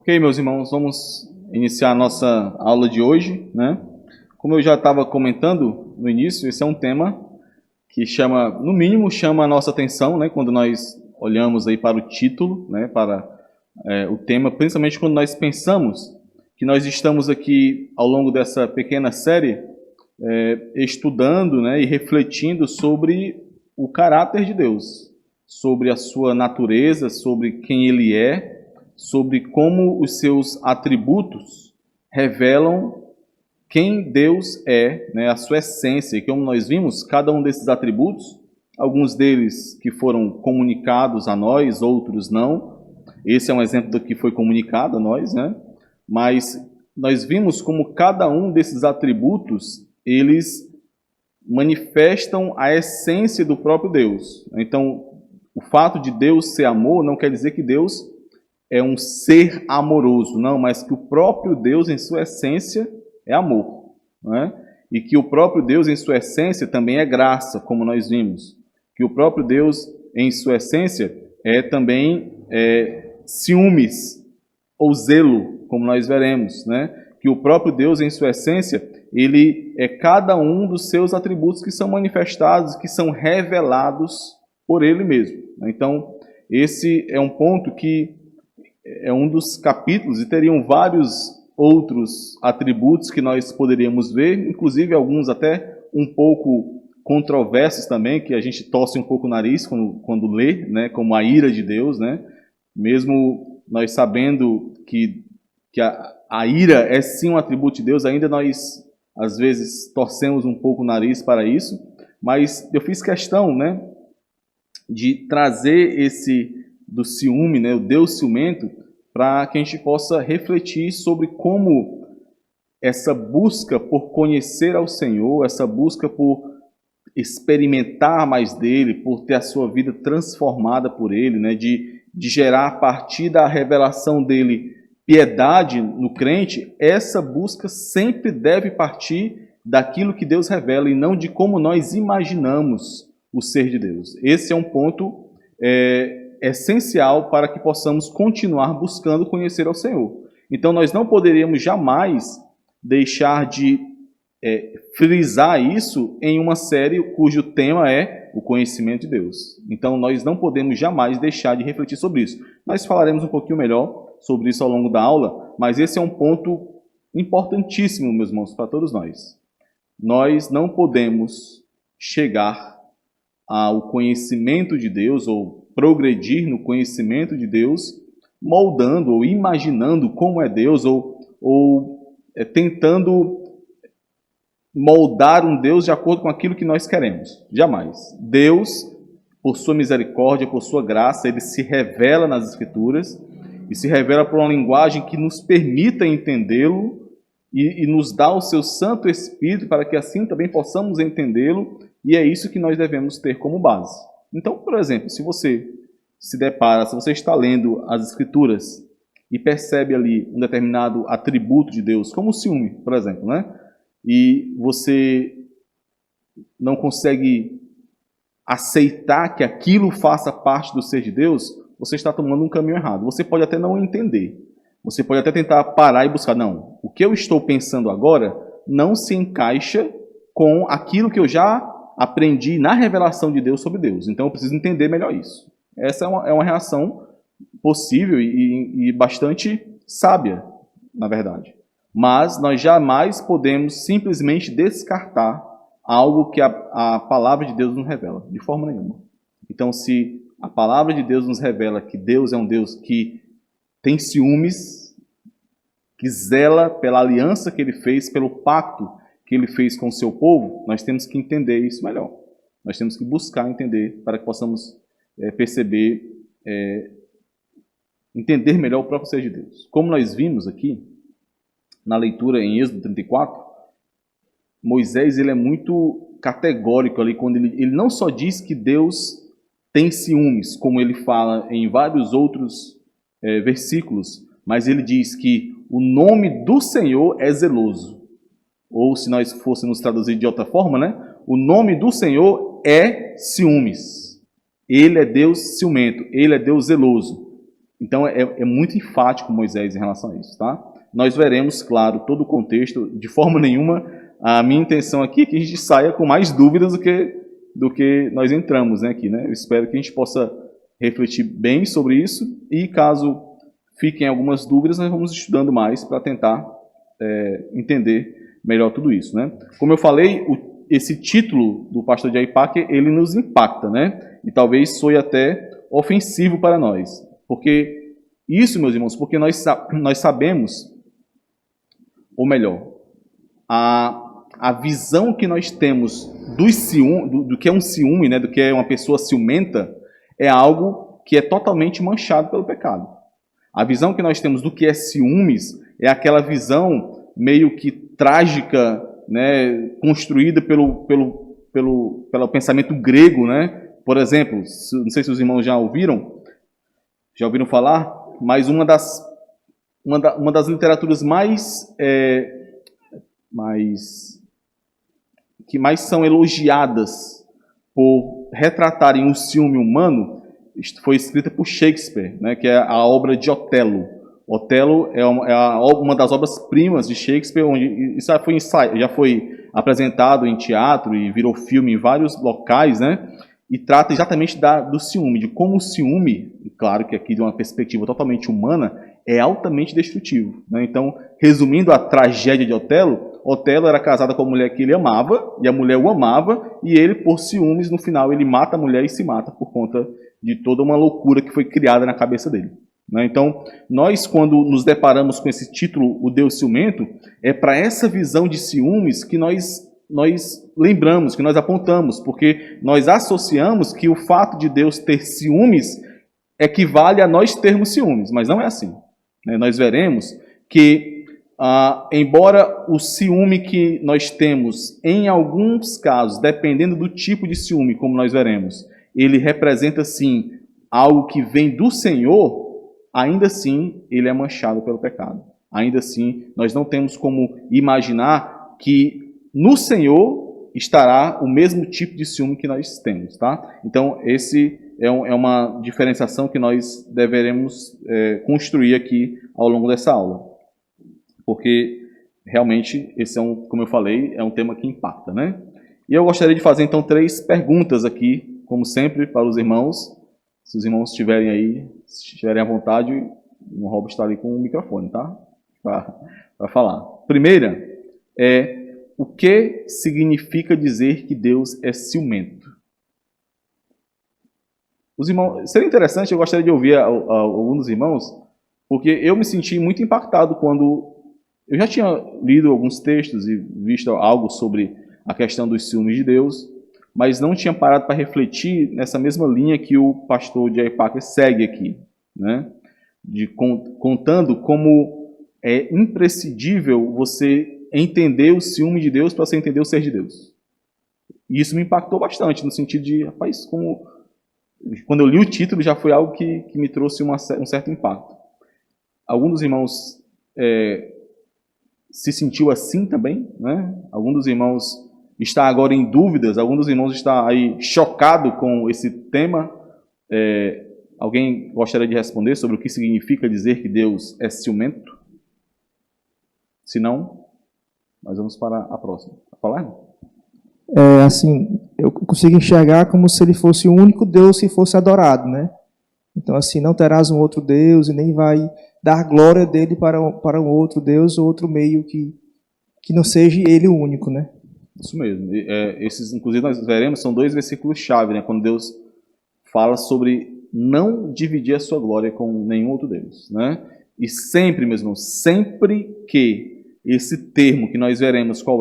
Ok, meus irmãos, vamos iniciar a nossa aula de hoje, né? Como eu já estava comentando no início, esse é um tema que chama, no mínimo, chama a nossa atenção, né? Quando nós olhamos aí para o título, né? Para o tema, principalmente quando nós pensamos que nós estamos aqui ao longo dessa pequena série estudando, né? E refletindo sobre o caráter de Deus, sobre a sua natureza, sobre quem Ele é, sobre como os seus atributos revelam quem Deus é, né, a sua essência. E como nós vimos, cada um desses atributos, alguns deles que foram comunicados a nós, outros não. Esse é um exemplo do que foi comunicado a nós, né? Mas nós vimos como cada um desses atributos, eles manifestam a essência do próprio Deus. Então, o fato de Deus ser amor não quer dizer que Deus é um ser amoroso, não, mas que o próprio Deus, em sua essência, é amor, né? E que o próprio Deus, em sua essência, também é graça, como nós vimos. Que o próprio Deus, em sua essência, é também ciúmes ou zelo, como nós veremos, né? Que o próprio Deus, em sua essência, ele é cada um dos seus atributos que são manifestados, que são revelados por ele mesmo. Então, esse é um ponto que é um dos capítulos e teriam vários outros atributos que nós poderíamos ver, inclusive alguns até um pouco controversos também, que a gente torce um pouco o nariz quando lê, né, como a ira de Deus, né? Mesmo nós sabendo que a ira é sim um atributo de Deus, ainda nós às vezes torcemos um pouco o nariz para isso, mas eu fiz questão, né, de trazer esse do ciúme, né, o Deus ciumento, para que a gente possa refletir sobre como essa busca por conhecer ao Senhor, essa busca por experimentar mais dele, por ter a sua vida transformada por ele, né, de gerar a partir da revelação dele piedade no crente, essa busca sempre deve partir daquilo que Deus revela e não de como nós imaginamos o ser de Deus. Esse é um ponto essencial para que possamos continuar buscando conhecer ao Senhor. Então, nós não poderíamos jamais deixar de frisar isso em uma série cujo tema é o conhecimento de Deus. Então, nós não podemos jamais deixar de refletir sobre isso. Nós falaremos um pouquinho melhor sobre isso ao longo da aula, mas esse é um ponto importantíssimo, meus irmãos, para todos nós. Nós não podemos chegar ao conhecimento de Deus ou progredir no conhecimento de Deus moldando ou imaginando como é Deus ou tentando moldar um Deus de acordo com aquilo que nós queremos. Jamais. Deus, por sua misericórdia, por sua graça, ele se revela nas Escrituras e se revela por uma linguagem que nos permita entendê-lo e nos dá o seu Santo Espírito para que assim também possamos entendê-lo, e é isso que nós devemos ter como base. Então, por exemplo, se você se depara, se você está lendo as Escrituras e percebe ali um determinado atributo de Deus, como o ciúme, por exemplo, né? E você não consegue aceitar que aquilo faça parte do ser de Deus, você está tomando um caminho errado. Você pode até não entender. Você pode até tentar parar e buscar. Não, o que eu estou pensando agora não se encaixa com aquilo que eu já aprendi na revelação de Deus sobre Deus. Então eu preciso entender melhor isso. Essa é uma reação possível e bastante sábia, na verdade. Mas nós jamais podemos simplesmente descartar algo que a palavra de Deus nos revela, de forma nenhuma. Então, se a palavra de Deus nos revela que Deus é um Deus que tem ciúmes, que zela pela aliança que ele fez, pelo pacto que ele fez com o seu povo, nós temos que entender isso melhor. Nós temos que buscar entender para que possamos perceber, entender melhor o próprio ser de Deus. Como nós vimos aqui, na leitura em Êxodo 34, Moisés ele é muito categórico ali, quando ele não só diz que Deus tem ciúmes, como ele fala em vários outros versículos, mas ele diz que o nome do Senhor é zeloso. Ou se nós fôssemos traduzir de outra forma, né? O nome do Senhor é ciúmes. Ele é Deus ciumento, ele é Deus zeloso. Então é muito enfático Moisés em relação a isso, tá? Nós veremos, claro, todo o contexto. De forma nenhuma, a minha intenção aqui é que a gente saia com mais dúvidas do que nós entramos, né, aqui, né? Eu espero que a gente possa refletir bem sobre isso e, caso fiquem algumas dúvidas, nós vamos estudando mais para tentar entender melhor tudo isso, né? Como eu falei, esse título do pastor J.I. Packer, ele nos impacta, né? E talvez soe até ofensivo para nós. Porque isso, meus irmãos, porque nós sabemos, ou melhor, a visão que nós temos do que é um ciúme, né, do que é uma pessoa ciumenta, é algo que é totalmente manchado pelo pecado. A visão que nós temos do que é ciúmes é aquela visão meio que trágica, né, construída pelo pensamento grego, né? Por exemplo, não sei se os irmãos já ouviram falar, mas uma das literaturas que mais são elogiadas por retratarem o ciúme humano foi escrita por Shakespeare, né, que é a obra de Otelo. Otelo é uma das obras-primas de Shakespeare, onde isso já foi apresentado em teatro e virou filme em vários locais, né? E trata exatamente do ciúme, de como o ciúme, claro que aqui de uma perspectiva totalmente humana, é altamente destrutivo, né? Então, resumindo a tragédia de Otelo, Otelo era casado com a mulher que ele amava, e a mulher o amava, e ele, por ciúmes, no final, ele mata a mulher e se mata por conta de toda uma loucura que foi criada na cabeça dele. Então, nós, quando nos deparamos com esse título, o Deus ciumento, é para essa visão de ciúmes que nós lembramos, que nós apontamos, porque nós associamos que o fato de Deus ter ciúmes equivale a nós termos ciúmes, mas não é assim. Nós veremos que, embora o ciúme que nós temos, em alguns casos, dependendo do tipo de ciúme, como nós veremos, ele representa, sim, algo que vem do Senhor, ainda assim, ele é manchado pelo pecado. Ainda assim, nós não temos como imaginar que no Senhor estará o mesmo tipo de ciúme que nós temos, tá? Então, esse é uma diferenciação que nós deveremos construir aqui ao longo dessa aula. Porque, realmente, esse como eu falei, é um tema que impacta, né? E eu gostaria de fazer, então, 3 perguntas aqui, como sempre, para os irmãos. Se os irmãos estiverem à vontade, o Rob está ali com o microfone, tá? Para falar. Primeira o que significa dizer que Deus é ciumento? Os irmãos, seria interessante, eu gostaria de ouvir alguns dos irmãos, porque eu me senti muito impactado quando eu já tinha lido alguns textos e visto algo sobre a questão dos ciúmes de Deus, mas não tinha parado para refletir nessa mesma linha que o pastor J.I. Packer segue aqui, né? Contando como é imprescindível você entender o ciúme de Deus para você entender o ser de Deus. E isso me impactou bastante, no sentido de, rapaz, quando eu li o título já foi algo que me trouxe um certo impacto. Alguns dos irmãos se sentiu assim também, né? Alguns dos irmãos está agora em dúvidas, algum dos irmãos está aí chocado com esse tema. Alguém gostaria de responder sobre o que significa dizer que Deus é ciumento? Se não, nós vamos para a próxima. Falar? Assim, eu consigo enxergar como se ele fosse o único Deus que fosse adorado, né? Então, assim, não terás um outro Deus e nem vai dar glória dele para um outro Deus ou outro meio que não seja ele o único, né? Isso mesmo. Esses, inclusive, nós veremos, são 2 versículos-chave, né? Quando Deus fala sobre não dividir a sua glória com nenhum outro Deus, né? E sempre, meus irmãos, sempre que esse termo que nós veremos qual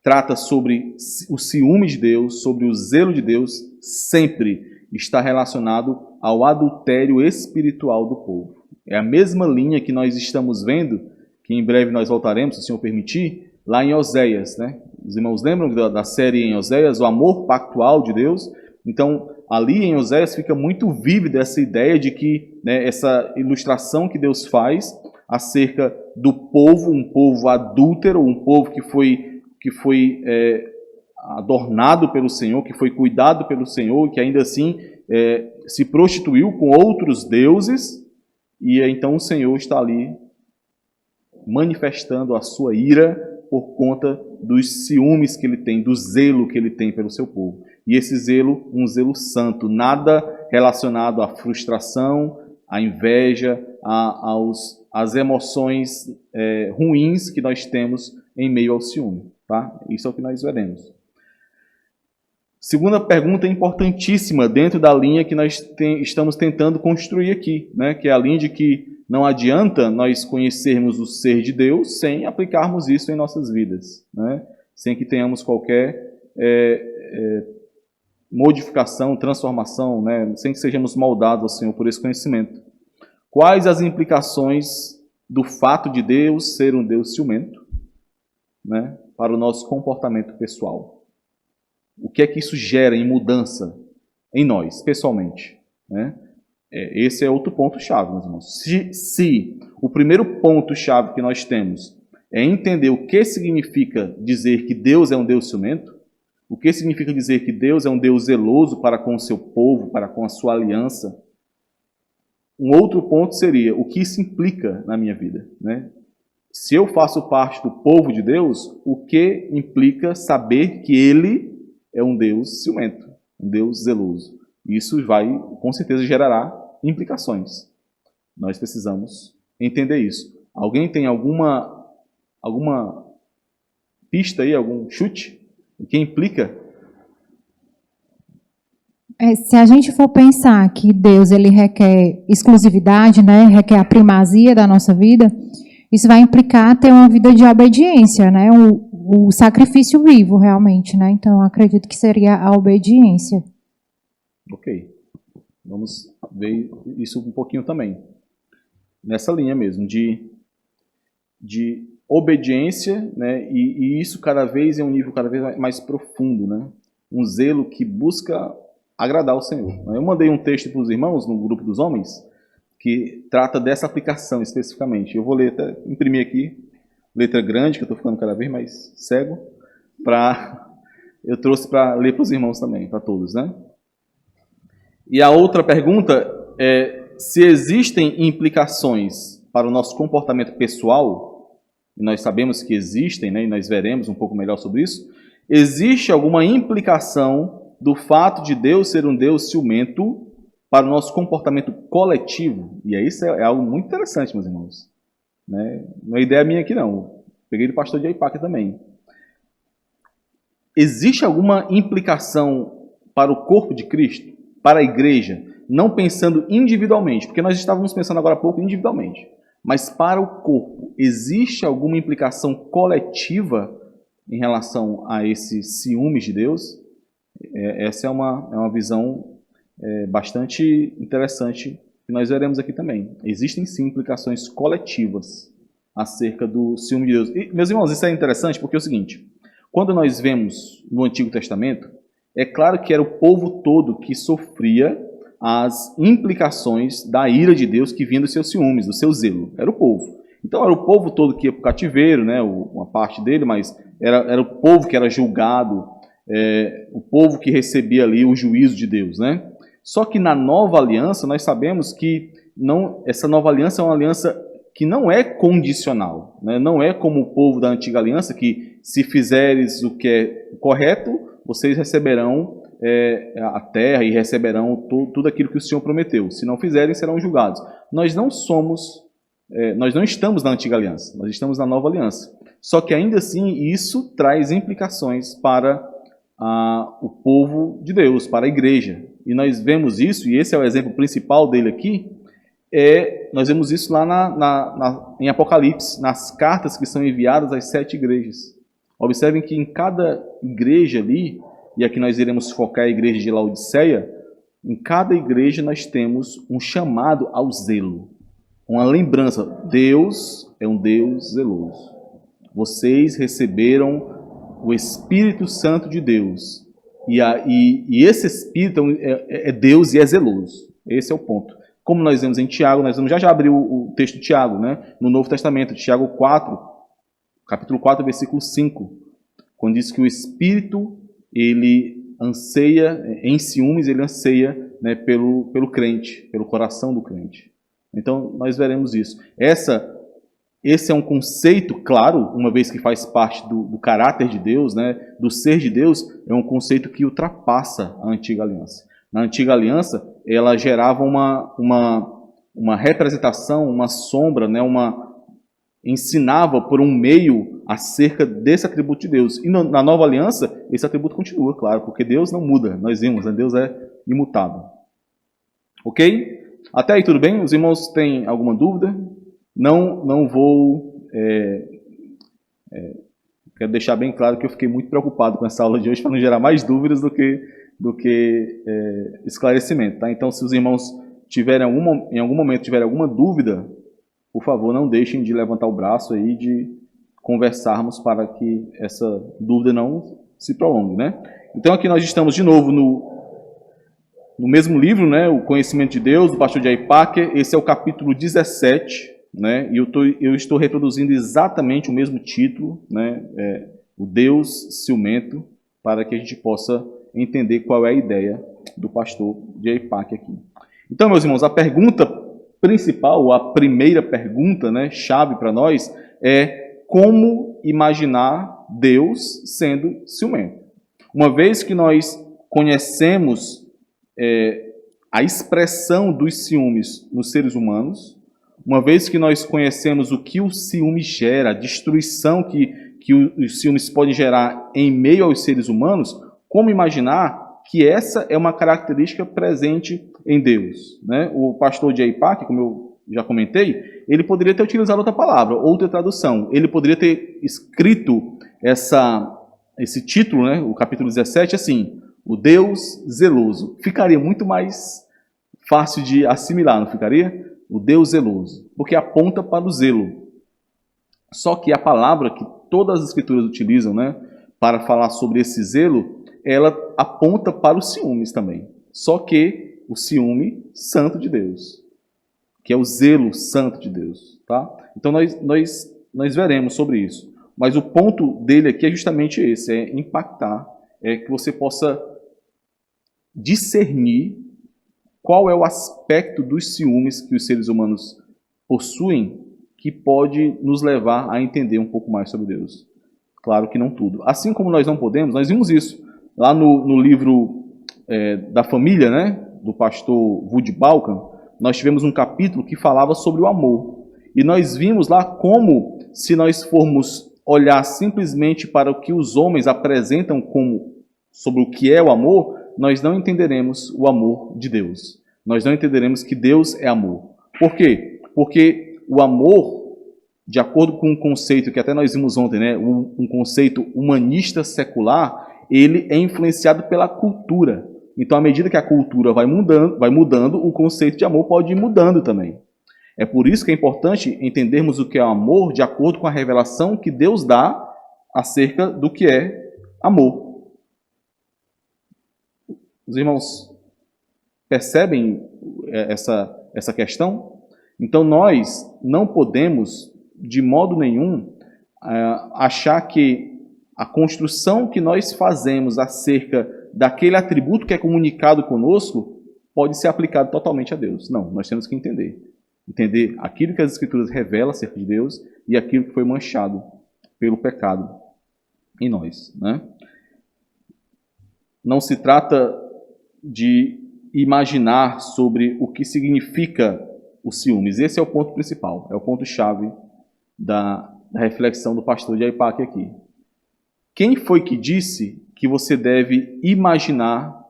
trata sobre o ciúme de Deus, sobre o zelo de Deus, sempre está relacionado ao adultério espiritual do povo. É a mesma linha que nós estamos vendo, que em breve nós voltaremos, se o Senhor permitir, lá em Oséias, né? Os irmãos lembram da série em Oséias, o amor pactual de Deus? Então, ali em Oséias fica muito vívida essa ideia de que, né, essa ilustração que Deus faz acerca do povo, um povo adúltero, um povo que foi adornado pelo Senhor, que foi cuidado pelo Senhor, que ainda assim se prostituiu com outros deuses, e então o Senhor está ali manifestando a sua ira por conta dos ciúmes que ele tem, do zelo que ele tem pelo seu povo. E esse zelo, um zelo santo, nada relacionado à frustração, à inveja, às emoções ruins que nós temos em meio ao ciúme. Tá? Isso é o que nós veremos. Segunda pergunta importantíssima dentro da linha que nós estamos tentando construir aqui, né? Que é a linha de que não adianta nós conhecermos o ser de Deus sem aplicarmos isso em nossas vidas, né? Sem que tenhamos qualquer modificação, transformação, né? Sem que sejamos moldados ao Senhor por esse conhecimento. Quais as implicações do fato de Deus ser um Deus ciumento, né? Para o nosso comportamento pessoal? O que é que isso gera em mudança em nós, pessoalmente, né? Esse é outro ponto-chave, meus irmãos. Se o primeiro ponto-chave que nós temos é entender o que significa dizer que Deus é um Deus ciumento, o que significa dizer que Deus é um Deus zeloso para com o seu povo, para com a sua aliança, um outro ponto seria o que isso implica na minha vida, né? Se eu faço parte do povo de Deus, o que implica saber que Ele é um Deus ciumento, um Deus zeloso. Isso vai, com certeza, gerará implicações. Nós precisamos entender isso. Alguém tem alguma pista aí, algum chute? O que implica? Se a gente for pensar que Deus ele requer exclusividade, né, requer a primazia da nossa vida, isso vai implicar ter uma vida de obediência, né, o sacrifício vivo, realmente, né? Então, eu acredito que seria a obediência. Ok. Vamos ver isso um pouquinho também. Nessa linha mesmo, de obediência, né? E isso cada vez é um nível cada vez mais profundo, né? Um zelo que busca agradar ao Senhor. Eu mandei um texto para os irmãos no grupo dos homens que trata dessa aplicação especificamente. Eu vou ler, até imprimir aqui, letra grande, que eu estou ficando cada vez mais cego, eu trouxe para ler para os irmãos também, para todos, né? E a outra pergunta é se existem implicações para o nosso comportamento pessoal, e nós sabemos que existem, né, e nós veremos um pouco melhor sobre isso. Existe alguma implicação do fato de Deus ser um Deus ciumento para o nosso comportamento coletivo? E isso é algo muito interessante, meus irmãos. Né? Não é ideia minha aqui, não. Peguei do pastor de Aipaca também. Existe alguma implicação para o corpo de Cristo, para a igreja, não pensando individualmente, porque nós estávamos pensando agora há pouco individualmente, mas para o corpo, existe alguma implicação coletiva em relação a esses ciúmes de Deus? Essa é uma visão bastante interessante que nós veremos aqui também. Existem sim implicações coletivas acerca do ciúme de Deus. E, meus irmãos, isso é interessante porque é o seguinte, quando nós vemos no Antigo Testamento, é claro que era o povo todo que sofria as implicações da ira de Deus que vinha dos seus ciúmes, do seu zelo. Era o povo. Então era o povo todo que ia para o cativeiro, né, uma parte dele, mas era o povo que era julgado, o povo que recebia ali o juízo de Deus, né? Só que na nova aliança nós sabemos que essa nova aliança é uma aliança que não é condicional, né? Não é como o povo da antiga aliança que se fizeres o que é correto, vocês receberão a terra e receberão tudo aquilo que o Senhor prometeu. Se não fizerem, serão julgados. Nós não estamos na antiga aliança, nós estamos na nova aliança. Só que ainda assim isso traz implicações para o povo de Deus, para a igreja. E nós vemos isso, e esse é o exemplo principal dele aqui, nós vemos isso lá em Apocalipse, nas cartas que são enviadas às 7 igrejas. Observem que em cada igreja ali, e aqui nós iremos focar a igreja de Laodiceia, em cada igreja nós temos um chamado ao zelo, uma lembrança. Deus é um Deus zeloso. Vocês receberam o Espírito Santo de Deus, e esse Espírito é Deus e é zeloso. Esse é o ponto. Como nós vemos em Tiago, nós vamos já abrir o texto de Tiago, né? No Novo Testamento, Tiago 4, capítulo 4, versículo 5, quando diz que o Espírito, ele anseia, em ciúmes, ele anseia, né, pelo crente, pelo coração do crente. Então, nós veremos isso. Esse é um conceito, claro, uma vez que faz parte do caráter de Deus, né, do ser de Deus, é um conceito que ultrapassa a antiga aliança. Na antiga aliança, ela gerava uma representação, uma sombra, né, ensinava por um meio acerca desse atributo de Deus. E na nova aliança, esse atributo continua, claro, porque Deus não muda. Nós vimos, né, Deus é imutável. Ok? Até aí tudo bem? Os irmãos têm alguma dúvida? Não vou... quero deixar bem claro que eu fiquei muito preocupado com essa aula de hoje para não gerar mais dúvidas do que esclarecimento. Tá? Então, se os irmãos tiverem em algum momento tiverem alguma dúvida, por favor, não deixem de levantar o braço aí, de conversarmos para que essa dúvida não se prolongue. Né? Então, aqui nós estamos de novo no mesmo livro, né, O Conhecimento de Deus, do pastor J.I. Packer. Esse é o capítulo 17, né, e eu estou reproduzindo exatamente o mesmo título, né, o Deus ciumento, para que a gente possa entender qual é a ideia do pastor J.I. Packer aqui. Então, meus irmãos, a pergunta principal, a primeira pergunta, né, chave para nós, é como imaginar Deus sendo ciumento. Uma vez que nós conhecemos a expressão dos ciúmes nos seres humanos, uma vez que nós conhecemos o que o ciúme gera, a destruição que os ciúmes podem gerar em meio aos seres humanos, como imaginar que essa é uma característica presente em Deus? Né? O pastor J.I. Packer, como eu já comentei, ele poderia ter utilizado outra palavra, outra tradução. Ele poderia ter escrito esse título, né, o capítulo 17, assim: o Deus zeloso. Ficaria muito mais fácil de assimilar, não ficaria? O Deus zeloso. Porque aponta para o zelo. Só que a palavra que todas as escrituras utilizam, né, para falar sobre esse zelo, ela aponta para os ciúmes também. Só que o ciúme santo de Deus, que é o zelo santo de Deus. Tá? Então nós veremos sobre isso. Mas o ponto dele aqui é justamente esse, é impactar, que você possa discernir qual é o aspecto dos ciúmes que os seres humanos possuem que pode nos levar a entender um pouco mais sobre Deus. Claro que não tudo. Assim como nós não podemos, nós vimos isso lá no livro da família, né, do pastor Woody Balkan. Nós tivemos um capítulo que falava sobre o amor. E nós vimos lá como, se nós formos olhar simplesmente para o que os homens apresentam sobre o que é o amor, nós não entenderemos o amor de Deus. Nós não entenderemos que Deus é amor. Por quê? Porque o amor, de acordo com um conceito que até nós vimos ontem, né, um conceito humanista secular, ele é influenciado pela cultura. Então, à medida que a cultura vai mudando, o conceito de amor pode ir mudando também. É por isso que é importante entendermos o que é amor de acordo com a revelação que Deus dá acerca do que é amor. Os irmãos percebem essa questão? Então, nós não podemos, de modo nenhum, achar que a construção que nós fazemos acerca daquele atributo que é comunicado conosco pode ser aplicado totalmente a Deus. Não, nós temos que entender aquilo que as Escrituras revelam acerca de Deus e aquilo que foi manchado pelo pecado em nós. Né? Não se trata de imaginar sobre o que significa os ciúmes. Esse é o ponto principal, é o ponto-chave da reflexão do pastor J.I. Packer aqui. Quem foi que disse que você deve imaginar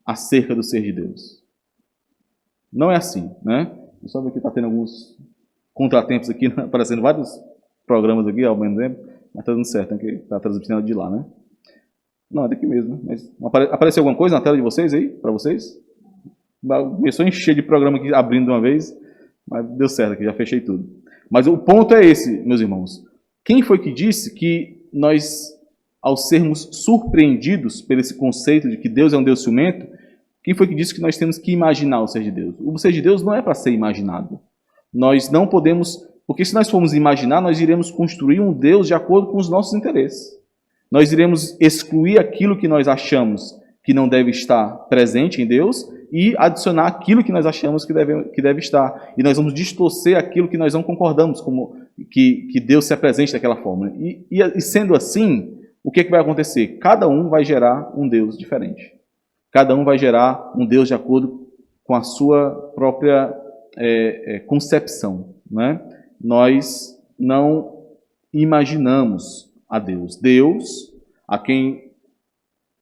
acerca do ser de Deus? Não é assim, né? Eu só ver que está tendo alguns contratempos aqui, aparecendo vários programas aqui ao mesmo tempo, mas está dando certo, que está transmitindo de lá, né? Não, é daqui mesmo. Mas apareceu alguma coisa na tela de vocês aí, para vocês? Começou a encher de programa aqui, abrindo de uma vez, mas deu certo aqui, já fechei tudo. Mas o ponto é esse, meus irmãos. Quem foi que disse que nós, ao sermos surpreendidos por esse conceito de que Deus é um Deus ciumento, quem foi que disse que nós temos que imaginar o ser de Deus? O ser de Deus não é para ser imaginado. Nós não podemos, porque se nós formos imaginar, nós iremos construir um Deus de acordo com os nossos interesses. Nós iremos excluir aquilo que nós achamos que não deve estar presente em Deus e adicionar aquilo que nós achamos que deve estar. E nós vamos distorcer aquilo que nós não concordamos, como que Deus se apresente daquela forma. E sendo assim, o que vai acontecer? Cada um vai gerar um Deus diferente. Cada um vai gerar um Deus de acordo com a sua própria concepção. Né? Nós não imaginamos a Deus. Deus, a quem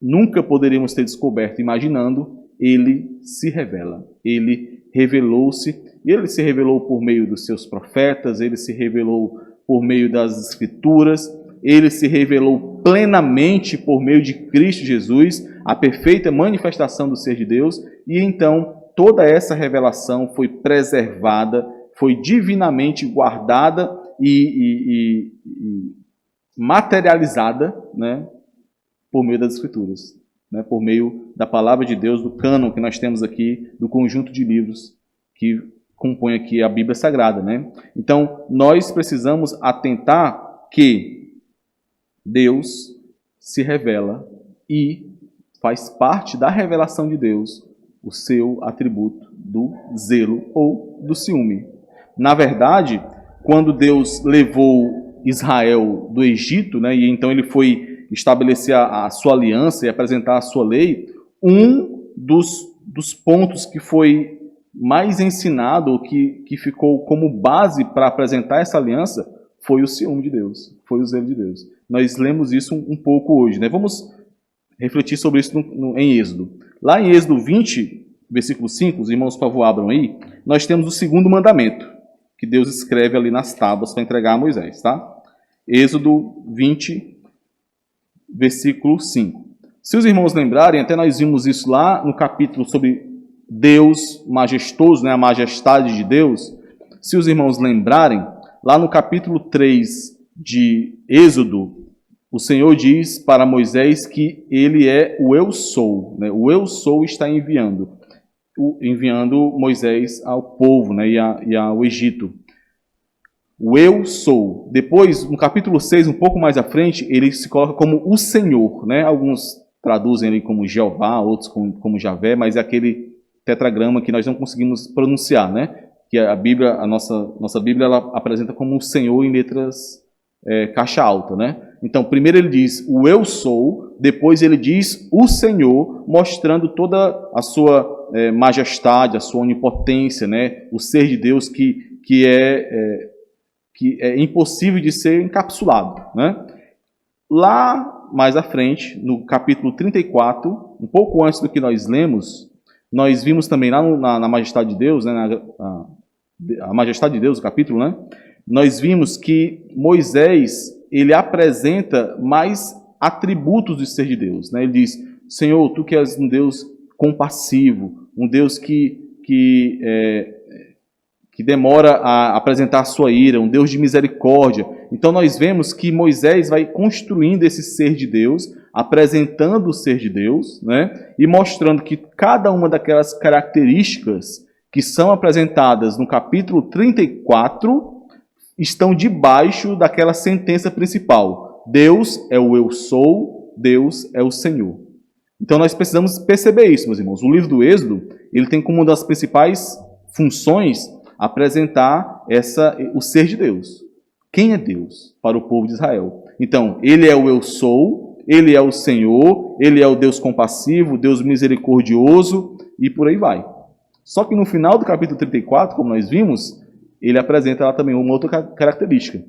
nunca poderíamos ter descoberto imaginando, ele se revela. Ele revelou-se, e ele se revelou por meio dos seus profetas, ele se revelou por meio das Escrituras, ele se revelou plenamente por meio de Cristo Jesus, a perfeita manifestação do ser de Deus, e então toda essa revelação foi preservada, foi divinamente guardada e materializada, né, por meio das Escrituras, né, por meio da palavra de Deus, do cânon que nós temos aqui, do conjunto de livros que compõe aqui a Bíblia Sagrada. Né? Então, nós precisamos atentar que Deus se revela e faz parte da revelação de Deus o seu atributo do zelo ou do ciúme. Na verdade, quando Deus levou Israel do Egito, né, e então ele foi estabelecer a sua aliança e apresentar a sua lei, um dos pontos que foi mais ensinado, ou que ficou como base para apresentar essa aliança, foi o ciúme de Deus, foi o zelo de Deus. Nós lemos isso um pouco hoje. Né? Vamos refletir sobre isso em Êxodo. Lá em Êxodo 20, versículo 5, os irmãos, por favor, abram aí, nós temos o segundo mandamento, que Deus escreve ali nas tábuas para entregar a Moisés. Tá? Êxodo 20, versículo 5. Se os irmãos lembrarem, até nós vimos isso lá no capítulo sobre Deus majestoso, né, a majestade de Deus. Se os irmãos lembrarem, lá no capítulo 3 de Êxodo, o Senhor diz para Moisés que ele é o Eu Sou. Né? O Eu Sou está enviando Moisés ao povo, né, e ao Egito. O Eu Sou. Depois, no capítulo 6, um pouco mais à frente, ele se coloca como o Senhor. Né? Alguns traduzem ele como Jeová, outros como Javé, mas é aquele tetragrama que nós não conseguimos pronunciar, né? Que a Bíblia, a nossa Bíblia, ela apresenta como o Senhor em letras caixa alta, né? Então, primeiro ele diz o Eu Sou, depois ele diz o Senhor, mostrando toda a sua majestade, a sua onipotência, né? O ser de Deus que é impossível de ser encapsulado, né? Lá, mais à frente, no capítulo 34, um pouco antes do que nós lemos, nós vimos também lá na Majestade de Deus, né, a Majestade de Deus, o capítulo, né, nós vimos que Moisés, ele apresenta mais atributos do ser de Deus. Né? Ele diz, Senhor, Tu que és um Deus compassivo, um Deus que demora a apresentar a sua ira, um Deus de misericórdia. Então nós vemos que Moisés vai construindo esse ser de Deus, apresentando o ser de Deus, né? E mostrando que cada uma daquelas características que são apresentadas no capítulo 34 estão debaixo daquela sentença principal. Deus é o Eu Sou, Deus é o Senhor. Então nós precisamos perceber isso, meus irmãos. O livro do Êxodo, ele tem como uma das principais funções apresentar o ser de Deus. Quem é Deus para o povo de Israel? Então, ele é o Eu Sou, ele é o Senhor, ele é o Deus compassivo, Deus misericordioso e por aí vai. Só que no final do capítulo 34, como nós vimos, ele apresenta lá também uma outra característica.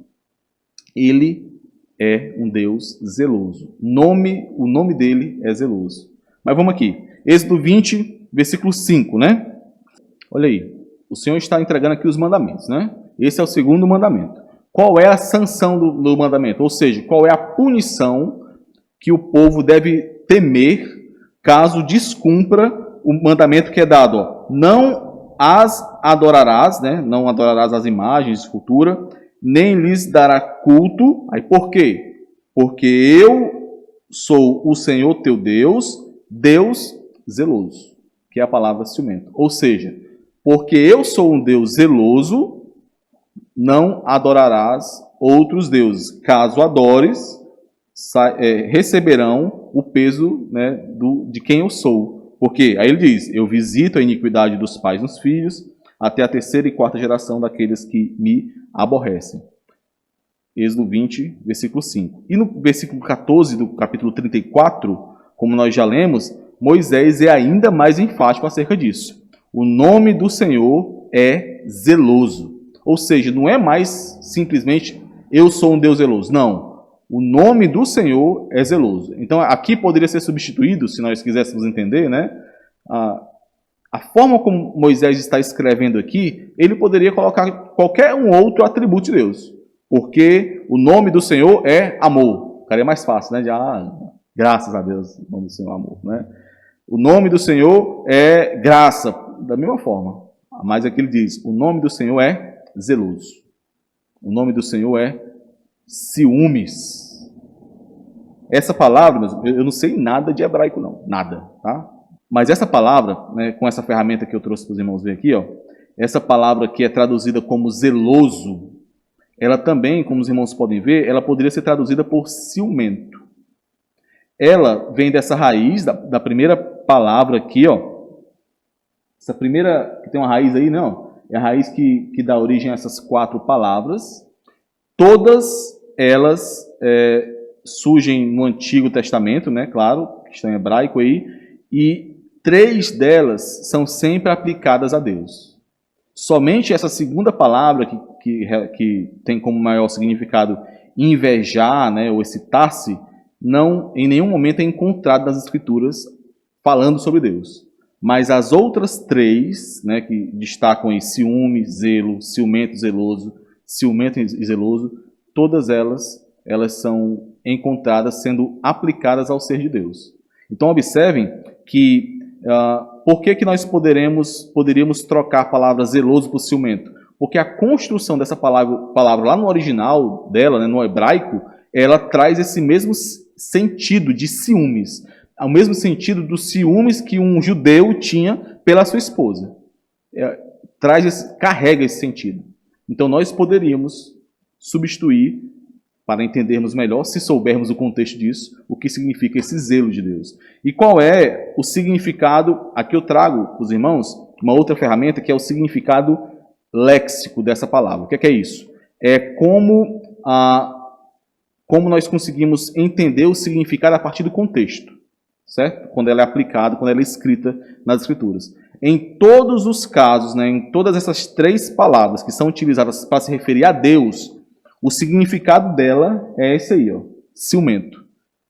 Ele é um Deus zeloso. O nome dele é zeloso. Mas vamos aqui. Êxodo 20, versículo 5, né? Olha aí. O Senhor está entregando aqui os mandamentos, né? Esse é o segundo mandamento. Qual é a sanção do mandamento? Ou seja, qual é a punição que o povo deve temer caso descumpra o mandamento que é dado? Ó, não as adorarás, né? Não adorarás as imagens de escultura, nem lhes dará culto. Aí por quê? Porque eu sou o Senhor teu Deus, Deus zeloso, que é a palavra ciumento. Ou seja, porque eu sou um Deus zeloso, não adorarás outros deuses. Caso adores, receberão o peso, né, de quem eu sou. Porque, aí ele diz, eu visito a iniquidade dos pais nos filhos, até a terceira e quarta geração daqueles que me aborrecem. Êxodo 20, versículo 5. E no versículo 14 do capítulo 34, como nós já lemos, Moisés é ainda mais enfático acerca disso. O nome do Senhor é zeloso. Ou seja, não é mais simplesmente eu sou um Deus zeloso. Não. O nome do Senhor é zeloso. Então, aqui poderia ser substituído, se nós quiséssemos entender, né? A forma como Moisés está escrevendo aqui, ele poderia colocar qualquer um outro atributo de Deus. Porque o nome do Senhor é amor. Ficaria mais fácil, né? Graças a Deus, o nome do Senhor é amor, né? O nome do Senhor é graça, da mesma forma. Mas aqui ele diz, o nome do Senhor é zeloso. O nome do Senhor é ciúmes. Essa palavra, eu não sei nada de hebraico não, nada, tá? Mas essa palavra, né, com essa ferramenta que eu trouxe para os irmãos ver aqui, ó, essa palavra que é traduzida como zeloso, ela também, como os irmãos podem ver, ela poderia ser traduzida por ciumento. Ela vem dessa raiz, da primeira palavra aqui, ó. Essa primeira, que tem uma raiz aí, não, é a raiz que dá origem a essas 4 palavras. Todas elas surgem no Antigo Testamento, né, claro, que está em hebraico aí, e 3 delas são sempre aplicadas a Deus. Somente essa segunda palavra, que tem como maior significado invejar, né, ou excitar-se, não em nenhum momento é encontrado nas Escrituras falando sobre Deus. Mas as outras 3, né, que destacam aí ciúme, zelo, ciumento, zeloso, ciumento e zeloso, todas elas são encontradas sendo aplicadas ao ser de Deus. Então observem que por que nós poderíamos trocar a palavra zeloso por ciumento? Porque a construção dessa palavra lá no original dela, né, no hebraico, ela traz esse mesmo sentido de ciúmes, ao mesmo sentido dos ciúmes que um judeu tinha pela sua esposa. Carrega esse sentido. Então nós poderíamos substituir, para entendermos melhor, se soubermos o contexto disso, o que significa esse zelo de Deus. E qual é o significado, aqui eu trago para os irmãos, uma outra ferramenta que é o significado léxico dessa palavra. O que é isso? É como nós conseguimos entender o significado a partir do contexto, certo? Quando ela é aplicada, quando ela é escrita nas Escrituras. Em todos os casos, né, em todas essas 3 palavras que são utilizadas para se referir a Deus, o significado dela é esse aí, ó, ciumento.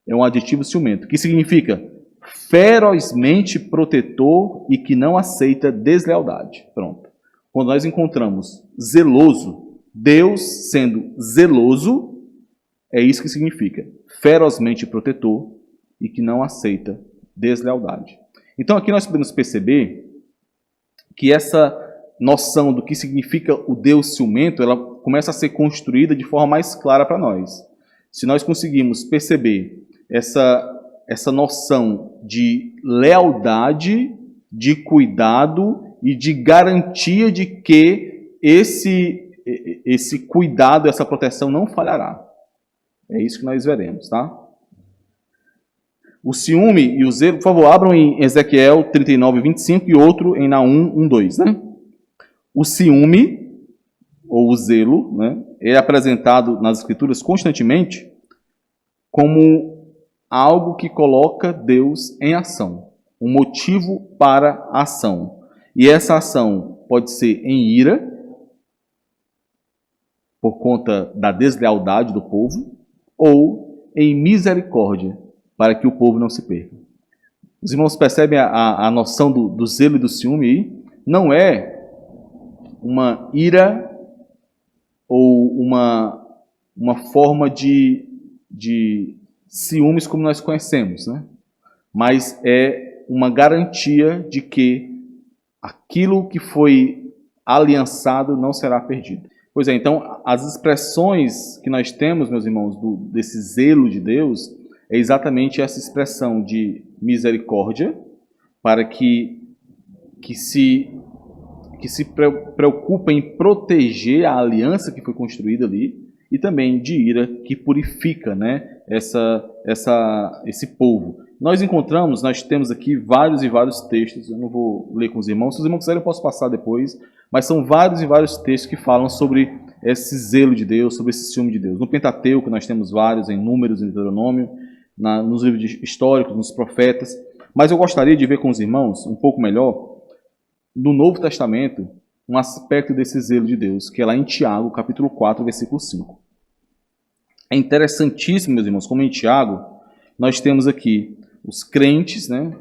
É um adjetivo ciumento, que significa ferozmente protetor e que não aceita deslealdade. Pronto. Quando nós encontramos zeloso, Deus sendo zeloso, é isso que significa ferozmente protetor e que não aceita deslealdade. Então aqui nós podemos perceber que essa noção do que significa o Deus ciumento, ela começa a ser construída de forma mais clara para nós. Se nós conseguimos perceber essa noção de lealdade, de cuidado e de garantia de que esse cuidado, essa proteção não falhará. É isso que nós veremos, tá? O ciúme e o zelo, por favor, abram em Ezequiel 39, 25 e outro em Naum 1, 2, né? O ciúme, ou o zelo, né, é apresentado nas Escrituras constantemente como algo que coloca Deus em ação, um motivo para a ação. E essa ação pode ser em ira, por conta da deslealdade do povo, ou em misericórdia, para que o povo não se perca. Os irmãos percebem a noção do zelo e do ciúme aí? Não é uma ira ou uma forma de ciúmes como nós conhecemos, né? Mas é uma garantia de que aquilo que foi aliançado não será perdido. Pois é, então as expressões que nós temos, meus irmãos, desse zelo de Deus, é exatamente essa expressão de misericórdia, para que se preocupa em proteger a aliança que foi construída ali, e também de ira, que purifica, né, esse povo. nós temos aqui vários e vários textos, eu não vou ler com os irmãos, se os irmãos quiserem eu posso passar depois, mas são vários e vários textos que falam sobre esse zelo de Deus, sobre esse ciúme de Deus. No Pentateuco nós temos vários, em Números, em Deuteronômio, nos livros históricos, nos profetas, mas eu gostaria de ver com os irmãos, um pouco melhor, no Novo Testamento, um aspecto desse zelo de Deus, que é lá em Tiago, capítulo 4, versículo 5. É interessantíssimo, meus irmãos, como em Tiago, nós temos aqui os crentes, né,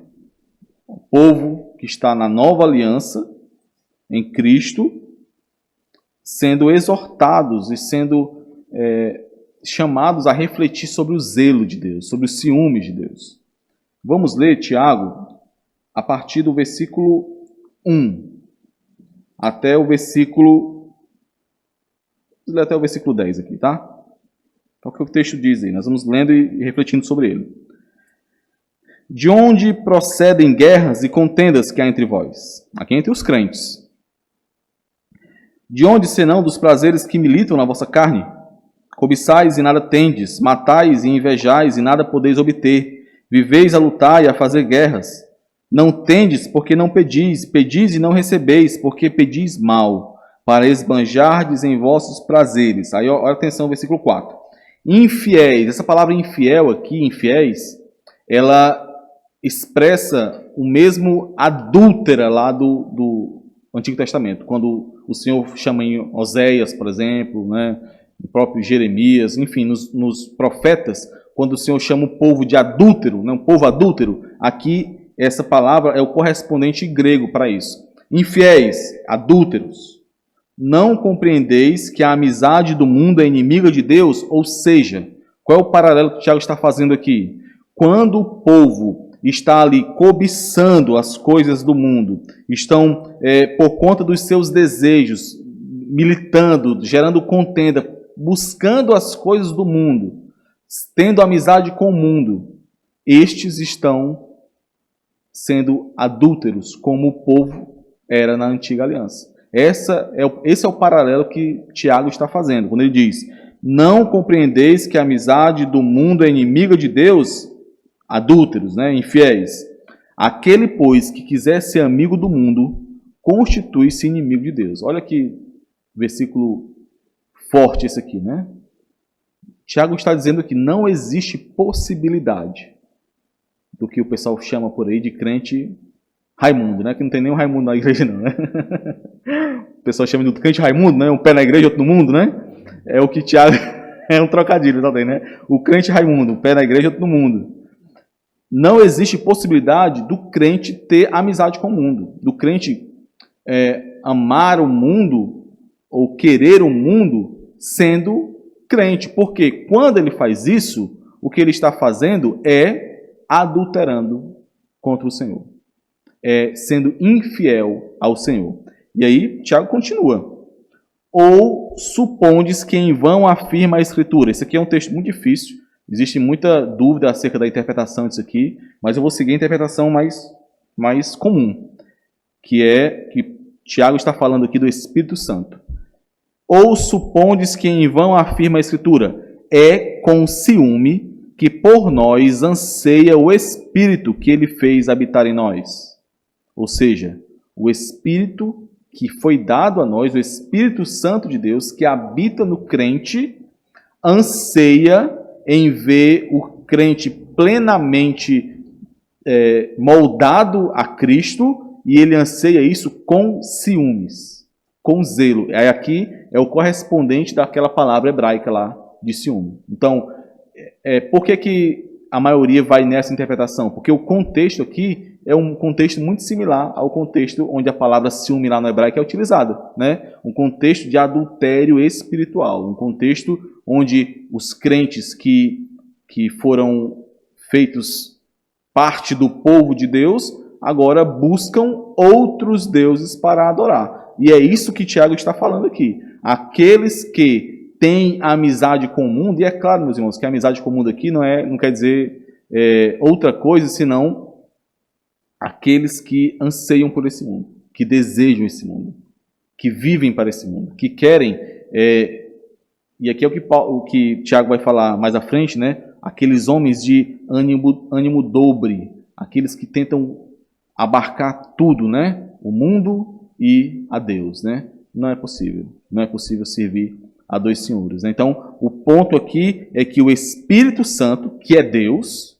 o povo que está na nova aliança, em Cristo, sendo exortados e sendo chamados a refletir sobre o zelo de Deus, sobre o ciúme de Deus. Vamos ler Tiago a partir do versículo 1 até o versículo... Vamos ler até o versículo 10 aqui, tá? Então, o que o texto diz aí? Nós vamos lendo e refletindo sobre ele. De onde procedem guerras e contendas que há entre vós? Aqui entre os crentes. De onde senão dos prazeres que militam na vossa carne? Cobiçais e nada tendes, matais e invejais e nada podeis obter, viveis a lutar e a fazer guerras. Não tendes porque não pedis, pedis e não recebeis, porque pedis mal, para esbanjardes em vossos prazeres. Aí, olha atenção, versículo 4. Infiéis, essa palavra infiel aqui, infiéis, ela expressa o mesmo adúltera lá do Antigo Testamento, quando o Senhor chama em Oséias, por exemplo, né, o próprio Jeremias, enfim, nos profetas, quando o Senhor chama o povo de adúltero, né, um povo adúltero, aqui essa palavra é o correspondente grego para isso. Infiéis, adúlteros, não compreendeis que a amizade do mundo é inimiga de Deus? Ou seja, qual é o paralelo que o Tiago está fazendo aqui? Quando o povo está ali cobiçando as coisas do mundo, estão por conta dos seus desejos, militando, gerando contenda, buscando as coisas do mundo, tendo amizade com o mundo, estes estão sendo adúlteros, como o povo era na antiga aliança. Esse é o paralelo que Tiago está fazendo, quando ele diz: não compreendeis que a amizade do mundo é inimiga de Deus? Adúlteros, né? Infiéis. Aquele, pois, que quiser ser amigo do mundo, constitui-se inimigo de Deus. Olha que versículo forte esse aqui, né? Tiago está dizendo que não existe possibilidade do que o pessoal chama por aí de crente Raimundo, né? Que não tem nenhum Raimundo na igreja, não, né? O pessoal chama de crente Raimundo, né? Um pé na igreja, outro no mundo, né? É o que Tiago... é um trocadilho também, né? O crente Raimundo, um pé na igreja, outro no mundo. Não existe possibilidade do crente ter amizade com o mundo, do crente amar o mundo ou querer o mundo sendo crente. Porque quando ele faz isso, o que ele está fazendo é adulterando contra o Senhor, sendo infiel ao Senhor. E aí, Tiago continua. Ou supondes que em vão afirma a Escritura. Esse aqui é um texto muito difícil, existe muita dúvida acerca da interpretação disso aqui, mas eu vou seguir a interpretação mais comum, que Tiago está falando aqui do Espírito Santo. Ou supondes que em vão afirma a Escritura? É com ciúme que por nós anseia o Espírito que ele fez habitar em nós. Ou seja, o Espírito que foi dado a nós, o Espírito Santo de Deus, que habita no crente, anseia em ver o crente plenamente moldado a Cristo, e ele anseia isso com ciúmes, com zelo. Aí aqui é o correspondente daquela palavra hebraica lá de ciúme. Então, por que a maioria vai nessa interpretação? Porque o contexto aqui é um contexto muito similar ao contexto onde a palavra ciúme lá no hebraico é utilizada, né? Um contexto de adultério espiritual, um contexto onde os crentes que foram feitos parte do povo de Deus, agora buscam outros deuses para adorar. E é isso que Tiago está falando aqui. Aqueles que têm amizade com o mundo, e é claro, meus irmãos, que a amizade com o mundo aqui não quer dizer outra coisa, senão aqueles que anseiam por esse mundo, que desejam esse mundo, que vivem para esse mundo, que querem, e aqui é o que Tiago vai falar mais à frente, né? Aqueles homens de ânimo dobre, aqueles que tentam abarcar tudo, né? O mundo e a Deus, né? Não é possível. Não é possível servir a dois senhores, né? Então, o ponto aqui é que o Espírito Santo, que é Deus,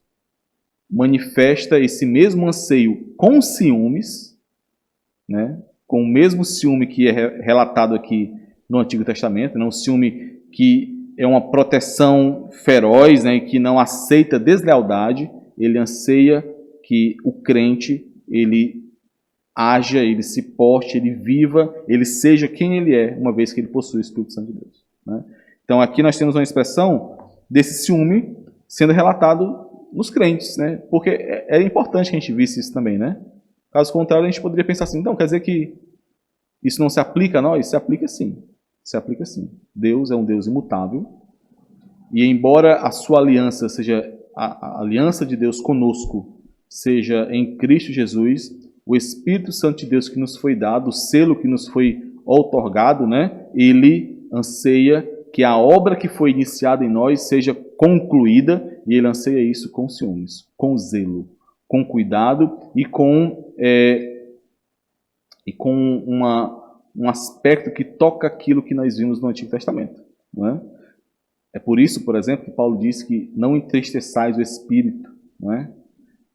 manifesta esse mesmo anseio com ciúmes, né? Com o mesmo ciúme que é relatado aqui no Antigo Testamento, né? Um ciúme que é uma proteção feroz, né? Que não aceita deslealdade. Ele anseia que o crente, ele haja, ele se porte, ele viva, ele seja quem ele é, uma vez que ele possui o Espírito Santo de Deus, né? Então aqui nós temos uma expressão desse ciúme sendo relatado nos crentes, né? Porque é importante que a gente visse isso também, né? Caso contrário, a gente poderia pensar assim, então quer dizer que isso não se aplica a nós? Se aplica sim. Se aplica sim. Deus é um Deus imutável, e embora a sua aliança seja a aliança de Deus conosco, seja em Cristo Jesus, o Espírito Santo de Deus que nos foi dado, o selo que nos foi outorgado, né? Ele anseia que a obra que foi iniciada em nós seja concluída, e ele anseia isso com ciúmes, com zelo, com cuidado e com um aspecto que toca aquilo que nós vimos no Antigo Testamento, não é? É por isso, por exemplo, que Paulo diz que não entristeçais o Espírito, não é?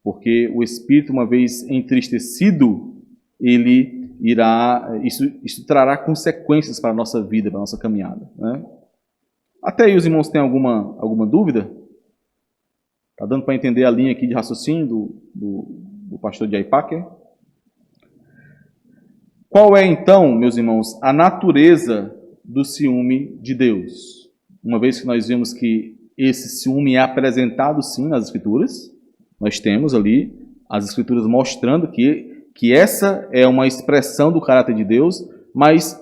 Porque o Espírito, uma vez entristecido, ele irá, isso trará consequências para a nossa vida, para a nossa caminhada, né? Até aí os irmãos têm alguma dúvida? Está dando para entender a linha aqui de raciocínio do pastor de Aipaque? Qual é então, meus irmãos, a natureza do ciúme de Deus? Uma vez que nós vimos que esse ciúme é apresentado sim nas Escrituras, nós temos ali as Escrituras mostrando que essa é uma expressão do caráter de Deus, mas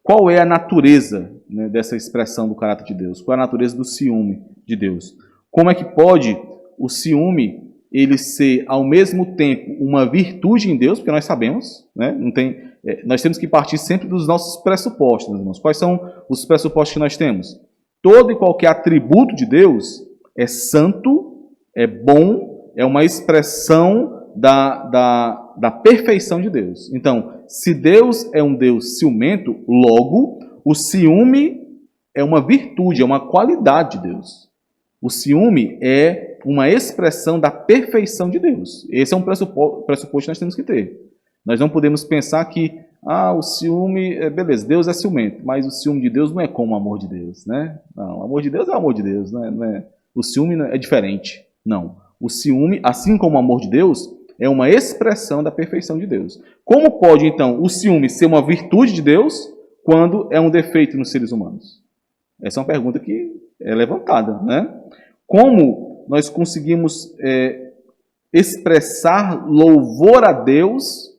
qual é a natureza, né, dessa expressão do caráter de Deus? Qual é a natureza do ciúme de Deus? Como é que pode o ciúme ele ser ao mesmo tempo uma virtude em Deus? Porque nós sabemos, né, nós temos que partir sempre dos nossos pressupostos, meus irmãos. Quais são os pressupostos que nós temos? Todo e qualquer atributo de Deus é santo, é bom, é uma expressão da perfeição de Deus. Então, se Deus é um Deus ciumento, logo, o ciúme é uma virtude, é uma qualidade de Deus. O ciúme é uma expressão da perfeição de Deus. Esse é um pressuposto que nós temos que ter. Nós não podemos pensar que o ciúme, beleza, Deus é ciumento, mas o ciúme de Deus não é como o amor de Deus, né? Não, o amor de Deus é o amor de Deus, né? O ciúme é diferente. Não. O ciúme, assim como o amor de Deus, é uma expressão da perfeição de Deus. Como pode, então, o ciúme ser uma virtude de Deus quando é um defeito nos seres humanos? Essa é uma pergunta que é levantada, né? Como nós conseguimos expressar louvor a Deus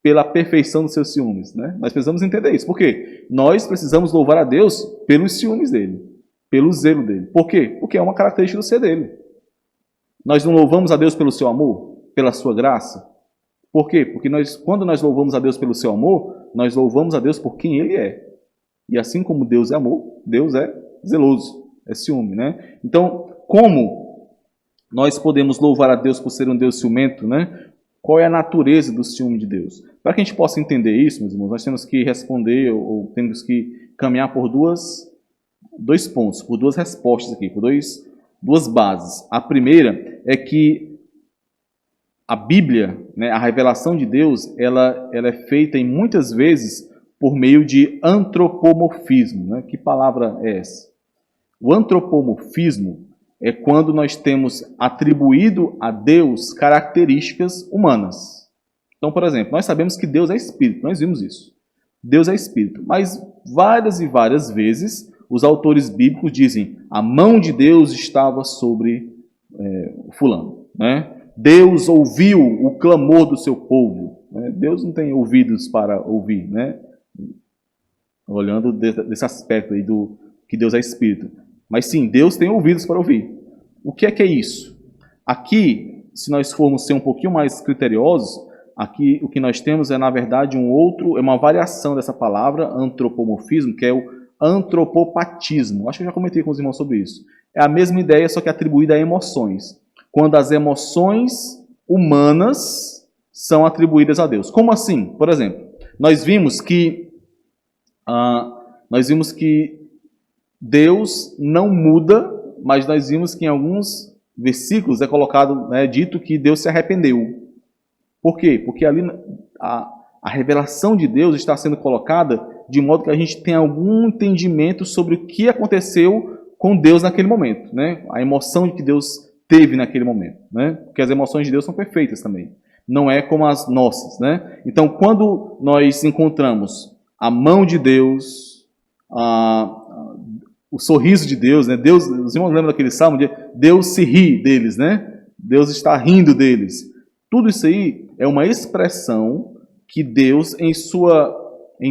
pela perfeição dos seus ciúmes, né? Nós precisamos entender isso. Por quê? Nós precisamos louvar a Deus pelos ciúmes dele, pelo zelo dele. Por quê? Porque é uma característica do ser dele. Nós não louvamos a Deus pelo seu amor, pela sua graça? Por quê? Porque quando nós louvamos a Deus pelo seu amor, nós louvamos a Deus por quem ele é. E assim como Deus é amor, Deus é zeloso, é ciúme, né? Então, como nós podemos louvar a Deus por ser um Deus ciumento, né? Qual é a natureza do ciúme de Deus? Para que a gente possa entender isso, meus irmãos, nós temos que responder ou temos que caminhar por dois pontos, por duas respostas aqui, por duas bases. A primeira é que a Bíblia, né, a revelação de Deus, ela é feita em muitas vezes por meio de antropomorfismo, né? Que palavra é essa? O antropomorfismo é quando nós temos atribuído a Deus características humanas. Então, por exemplo, nós sabemos que Deus é Espírito, nós vimos isso. Deus é Espírito, mas várias e várias vezes os autores bíblicos dizem a mão de Deus estava sobre fulano, né? Deus ouviu o clamor do seu povo, né? Deus não tem ouvidos para ouvir, né? Olhando desse aspecto aí que Deus é Espírito. Mas sim, Deus tem ouvidos para ouvir. O que é isso? Aqui, se nós formos ser um pouquinho mais criteriosos, o que nós temos é, na verdade, uma variação dessa palavra, antropomorfismo, que é antropopatismo. Acho que eu já comentei com os irmãos sobre isso. É a mesma ideia, só que atribuída a emoções. Quando as emoções humanas são atribuídas a Deus. Como assim? Por exemplo, nós vimos que Deus não muda, mas nós vimos que em alguns versículos é colocado, dito que Deus se arrependeu. Por quê? Porque ali a revelação de Deus está sendo colocada de modo que a gente tenha algum entendimento sobre o que aconteceu com Deus naquele momento, né? A emoção que Deus teve naquele momento, né? Porque as emoções de Deus são perfeitas também. Não é como as nossas, né? Então, quando nós encontramos a mão de Deus, o sorriso de Deus, né? Deus, os irmãos lembram daquele salmo de Deus se ri deles, né? Deus está rindo deles. Tudo isso aí é uma expressão que Deus, em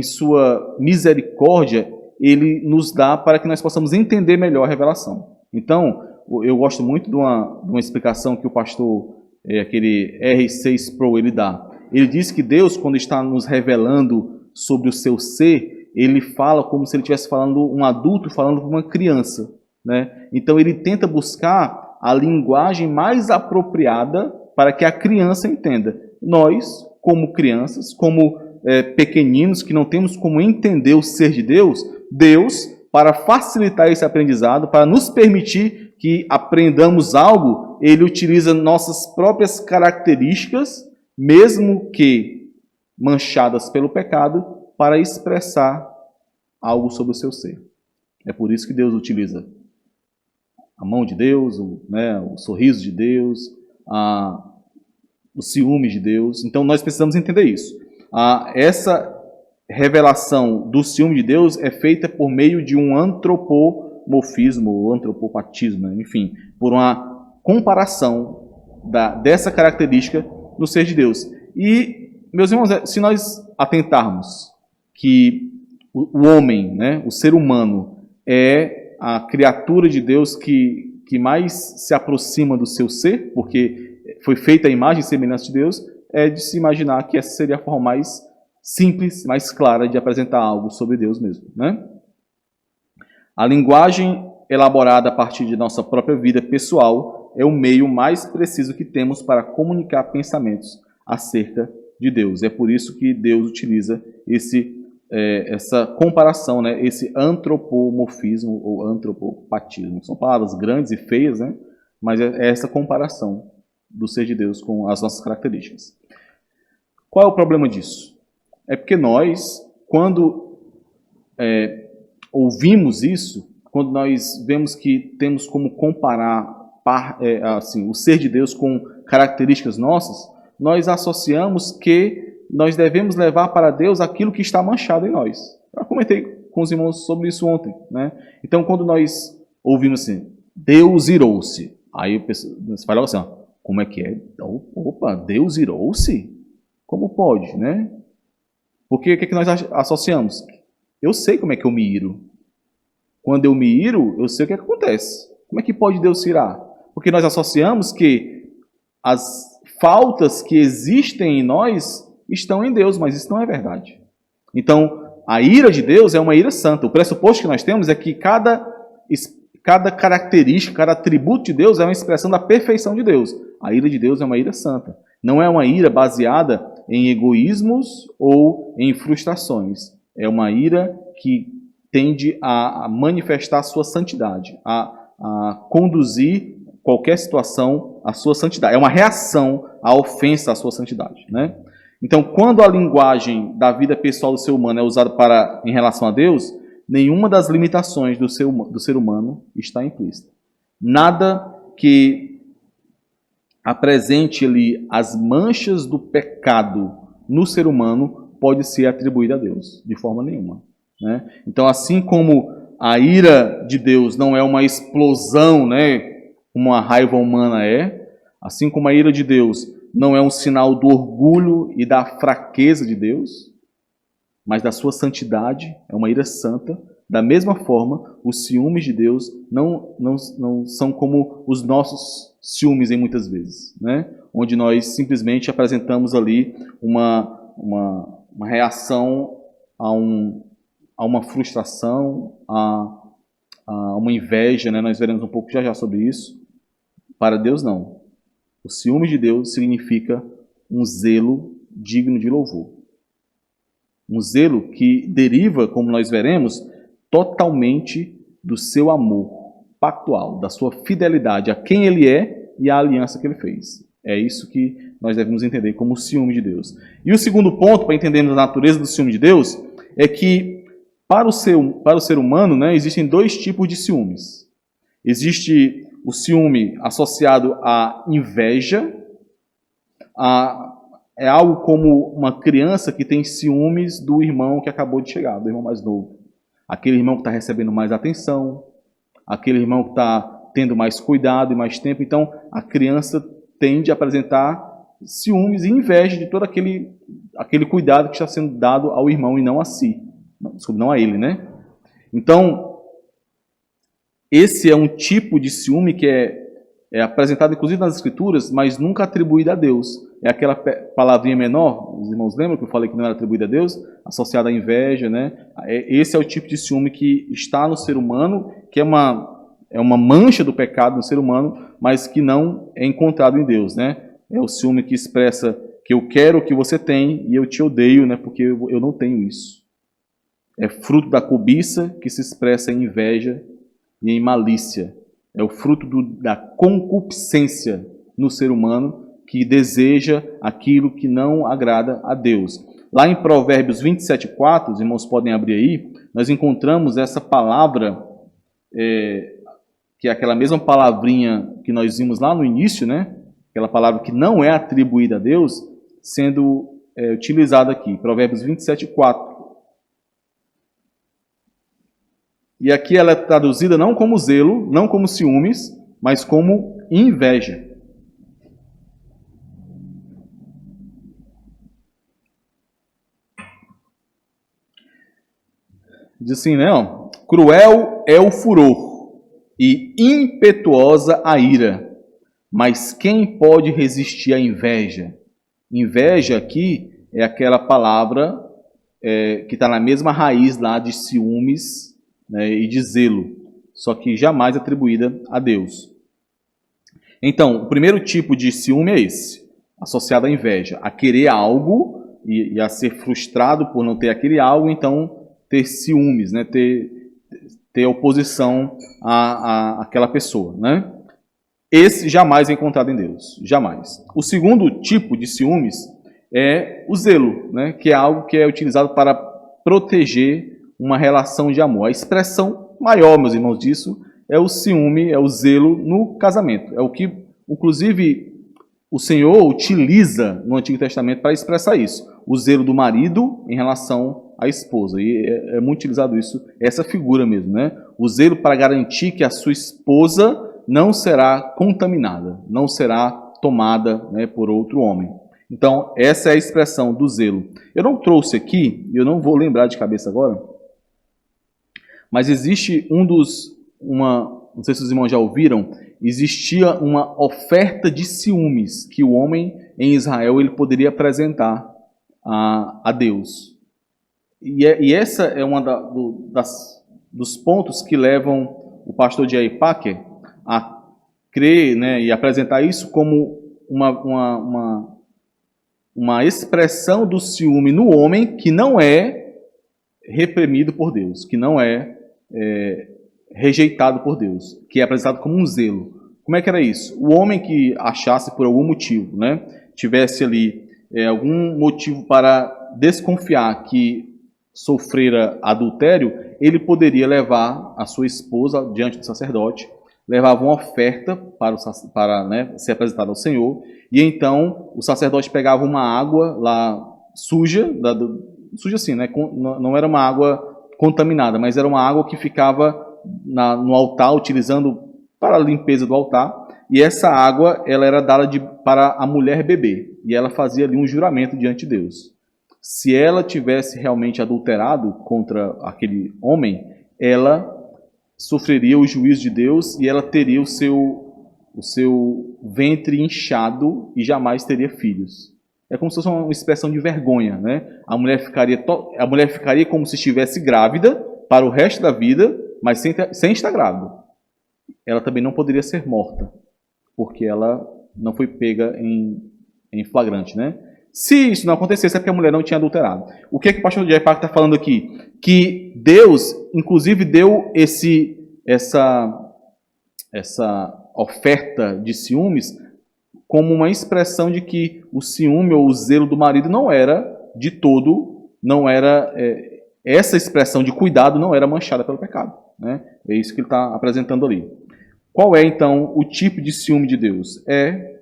sua misericórdia, Ele nos dá para que nós possamos entender melhor a revelação. Então, eu gosto muito de uma explicação que o pastor, aquele R6 Pro, ele dá. Ele diz que Deus, quando está nos revelando sobre o seu ser, Ele fala como se Ele estivesse falando, um adulto falando para uma criança, né? Então, Ele tenta buscar a linguagem mais apropriada para que a criança entenda. Nós, como crianças, como pequeninos que não temos como entender o ser de Deus, Deus, para facilitar esse aprendizado, para nos permitir que aprendamos algo, Ele utiliza nossas próprias características, mesmo que manchadas pelo pecado, para expressar algo sobre o seu ser. É por isso que Deus utiliza a mão de Deus, o sorriso de Deus, o ciúme de Deus. Então nós precisamos entender isso. Essa revelação do ciúme de Deus é feita por meio de um antropomorfismo, ou antropopatismo, enfim, por uma comparação dessa característica no ser de Deus. E, meus irmãos, se nós atentarmos que o homem, né, o ser humano, é a criatura de Deus que mais se aproxima do seu ser, porque foi feita a imagem e semelhança de Deus, é de se imaginar que essa seria a forma mais simples, mais clara de apresentar algo sobre Deus mesmo, né? A linguagem elaborada a partir de nossa própria vida pessoal é o meio mais preciso que temos para comunicar pensamentos acerca de Deus. É por isso que Deus utiliza essa comparação, né? Esse antropomorfismo ou antropopatismo. São palavras grandes e feias, né? Mas é essa comparação do ser de Deus com as nossas características. Qual é o problema disso? É porque nós, quando ouvimos isso, quando nós vemos que temos como comparar o ser de Deus com características nossas, nós associamos que nós devemos levar para Deus aquilo que está manchado em nós. Eu comentei com os irmãos sobre isso ontem, né? Então, quando nós ouvimos assim, Deus irou-se, aí você fala assim, como é que é? Opa, Deus irou-se? Como pode, né? Porque o que nós associamos? Eu sei como é que eu me iro. Quando eu me iro, eu sei o que acontece. Como é que pode Deus se irar? Porque nós associamos que as faltas que existem em nós estão em Deus, mas isso não é verdade. Então, a ira de Deus é uma ira santa. O pressuposto que nós temos é que cada característica, cada atributo de Deus é uma expressão da perfeição de Deus. A ira de Deus é uma ira santa. Não é uma ira baseada em egoísmos ou em frustrações. É uma ira que tende a manifestar a sua santidade, a conduzir qualquer situação à sua santidade. É uma reação à ofensa à sua santidade, né? Então, quando a linguagem da vida pessoal do ser humano é usada em relação a Deus, nenhuma das limitações do ser humano está implícita. Nada que apresente ali as manchas do pecado no ser humano pode ser atribuído a Deus, de forma nenhuma, né? Então, assim como a ira de Deus não é uma explosão, né, como a raiva humana assim como a ira de Deus não é um sinal do orgulho e da fraqueza de Deus, mas da sua santidade, é uma ira santa. Da mesma forma, os ciúmes de Deus não são como os nossos ciúmes em muitas vezes, né? Onde nós simplesmente apresentamos ali uma reação a a uma frustração, a uma inveja, né? Nós veremos um pouco já sobre isso. Para Deus, não. O ciúme de Deus significa um zelo digno de louvor. Um zelo que deriva, como nós veremos, totalmente do seu amor pactual, da sua fidelidade a quem Ele é e à aliança que Ele fez. É isso que nós devemos entender como o ciúme de Deus. E o segundo ponto, para entendermos a natureza do ciúme de Deus, é que para o ser humano, né, existem dois tipos de ciúmes. Existe o ciúme associado à inveja, é algo como uma criança que tem ciúmes do irmão que acabou de chegar, do irmão mais novo. Aquele irmão que está recebendo mais atenção, aquele irmão que está tendo mais cuidado e mais tempo. Então, a criança tende a apresentar ciúmes e inveja de todo aquele cuidado que está sendo dado ao irmão e não a si. Desculpa, não a ele, né? Então, esse é um tipo de ciúme que é apresentado inclusive nas Escrituras, mas nunca atribuído a Deus. É aquela palavrinha menor, os irmãos lembram que eu falei que não era atribuída a Deus? Associada à inveja, né? Esse é o tipo de ciúme que está no ser humano, que é uma mancha do pecado no ser humano, mas que não é encontrado em Deus, né? É o ciúme que expressa que eu quero o que você tem e eu te odeio, né? Porque eu não tenho isso. É fruto da cobiça que se expressa em inveja e em malícia. É o fruto da concupiscência no ser humano que deseja aquilo que não agrada a Deus. Lá em Provérbios 27:4, os irmãos podem abrir aí, nós encontramos essa palavra, que é aquela mesma palavrinha que nós vimos lá no início, né? Aquela palavra que não é atribuída a Deus, sendo utilizada aqui. Provérbios 27:4. E aqui ela é traduzida não como zelo, não como ciúmes, mas como inveja. Diz assim, né? Ó, cruel é o furor e impetuosa a ira, mas quem pode resistir à inveja? Inveja aqui é aquela palavra que está na mesma raiz lá de ciúmes, né, e de zelo, só que jamais atribuída a Deus. Então, o primeiro tipo de ciúme é esse, associado à inveja, a querer algo e a ser frustrado por não ter aquele algo, então ter ciúmes, né, ter oposição àquela pessoa, né? Esse jamais é encontrado em Deus, jamais. O segundo tipo de ciúmes é o zelo, né, que é algo que é utilizado para proteger uma relação de amor. A expressão maior, meus irmãos, disso é o ciúme, é o zelo no casamento. É o que, inclusive, o Senhor utiliza no Antigo Testamento para expressar isso. O zelo do marido em relação à esposa. E é muito utilizado isso, essa figura mesmo, né? O zelo para garantir que a sua esposa não será contaminada, não será tomada, né, por outro homem. Então, essa é a expressão do zelo. Eu não trouxe aqui, eu não vou lembrar de cabeça agora, mas existe não sei se os irmãos já ouviram, existia uma oferta de ciúmes que o homem em Israel ele poderia apresentar a Deus. E essa é uma dos pontos que levam o pastor J.I. Packer a crer, né, e apresentar isso como uma expressão do ciúme no homem que não é reprimido por Deus, que não é rejeitado por Deus, que é apresentado como um zelo. Como é que era isso? O homem que achasse por algum motivo, né, tivesse ali algum motivo para desconfiar que sofrera adultério, ele poderia levar a sua esposa diante do sacerdote, levava uma oferta para né, ser apresentada ao Senhor, e então o sacerdote pegava uma água lá suja, suja assim, né, não era uma água contaminada, mas era uma água que ficava no altar, utilizando para a limpeza do altar, e essa água ela era dada para a mulher beber, e ela fazia ali um juramento diante de Deus. Se ela tivesse realmente adulterado contra aquele homem, ela sofreria o juízo de Deus e ela teria o seu ventre inchado e jamais teria filhos. É como se fosse uma expressão de vergonha, né? A mulher ficaria como se estivesse grávida para o resto da vida, mas sem estar grávida. Ela também não poderia ser morta, porque ela não foi pega em flagrante, né? Se isso não acontecesse, é porque a mulher não tinha adulterado. O que é que o pastor Jair Paco está falando aqui? Que Deus, inclusive, deu essa oferta de ciúmes como uma expressão de que o ciúme ou o zelo do marido não era de todo, essa expressão de cuidado não era manchada pelo pecado, né? É isso que ele está apresentando ali. Qual é, então, o tipo de ciúme de Deus?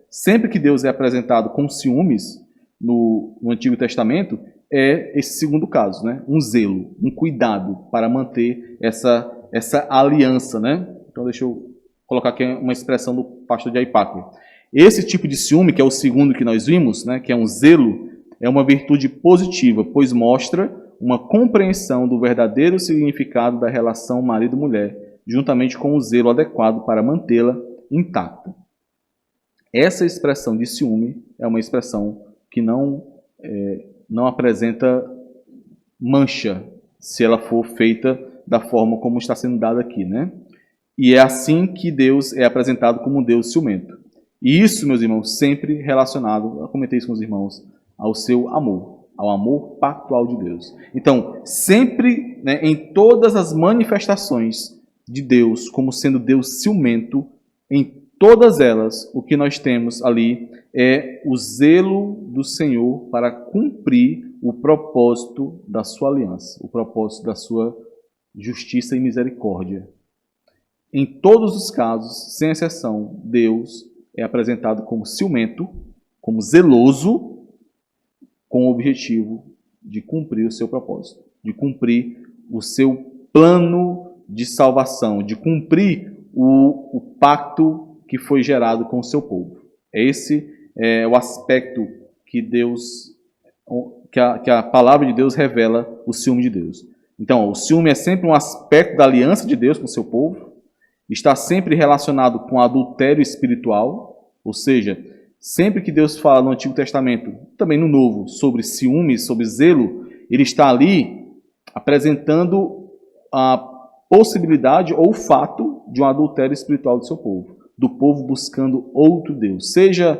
Sempre que Deus é apresentado com ciúmes no Antigo Testamento, é esse segundo caso, né? Um zelo, um cuidado para manter essa aliança, né? Então, deixa eu colocar aqui uma expressão do pastor Jair Paco. Esse tipo de ciúme, que é o segundo que nós vimos, né, que é um zelo, é uma virtude positiva, pois mostra uma compreensão do verdadeiro significado da relação marido-mulher, juntamente com o zelo adequado para mantê-la intacta. Essa expressão de ciúme é uma expressão que não apresenta mancha, se ela for feita da forma como está sendo dada aqui, né? E é assim que Deus é apresentado como um Deus ciumento. E isso, meus irmãos, sempre relacionado, eu comentei isso com os irmãos, ao seu amor, ao amor pactual de Deus. Então, sempre, né, em todas as manifestações de Deus, como sendo Deus ciumento, em todas elas, o que nós temos ali é o zelo do Senhor para cumprir o propósito da sua aliança, o propósito da sua justiça e misericórdia. Em todos os casos, sem exceção, Deus é apresentado como ciumento, como zeloso, com o objetivo de cumprir o seu propósito, de cumprir o seu plano de salvação, de cumprir o pacto que foi gerado com o seu povo. Esse é o aspecto que a palavra de Deus revela o ciúme de Deus. Então, o ciúme é sempre um aspecto da aliança de Deus com o seu povo, está sempre relacionado com adultério espiritual, ou seja, sempre que Deus fala no Antigo Testamento, também no Novo, sobre ciúme, sobre zelo, ele está ali apresentando a possibilidade ou o fato de um adultério espiritual do seu povo, do povo buscando outro Deus, seja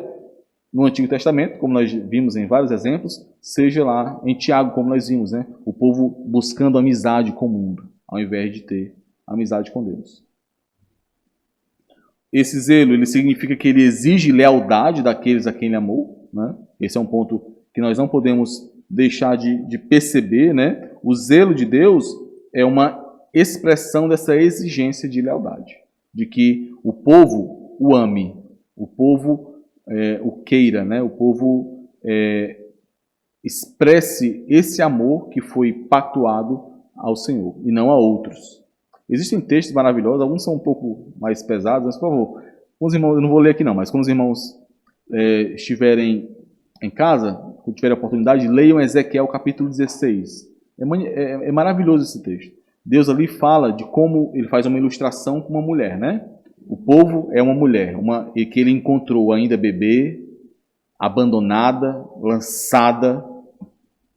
no Antigo Testamento, como nós vimos em vários exemplos, seja lá em Tiago, como nós vimos, né? O povo buscando amizade com o mundo, ao invés de ter amizade com Deus. Esse zelo, ele significa que ele exige lealdade daqueles a quem ele amou, né? Esse é um ponto que nós não podemos deixar de perceber, né? O zelo de Deus é uma expressão dessa exigência de lealdade, de que o povo o ame, o povo o queira, né? O povo expresse esse amor que foi pactuado ao Senhor e não a outros. Existem textos maravilhosos, alguns são um pouco mais pesados, mas, por favor, com os irmãos, eu não vou ler aqui não, mas quando os irmãos estiverem em casa, quando tiverem a oportunidade, leiam Ezequiel capítulo 16. É maravilhoso esse texto. Deus ali fala de como ele faz uma ilustração com uma mulher, né? O povo é uma mulher, e que ele encontrou ainda bebê, abandonada, lançada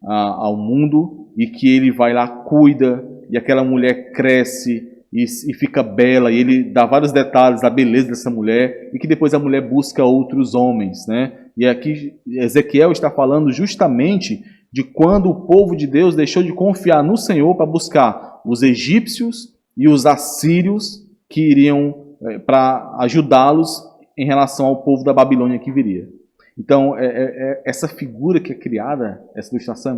ao mundo, e que ele vai lá, cuida, e aquela mulher cresce e fica bela, e ele dá vários detalhes da beleza dessa mulher, e que depois a mulher busca outros homens, né? E aqui Ezequiel está falando justamente de quando o povo de Deus deixou de confiar no Senhor para buscar os egípcios e os assírios que iriam para ajudá-los em relação ao povo da Babilônia que viria. Então, essa figura que é criada, essa ilustração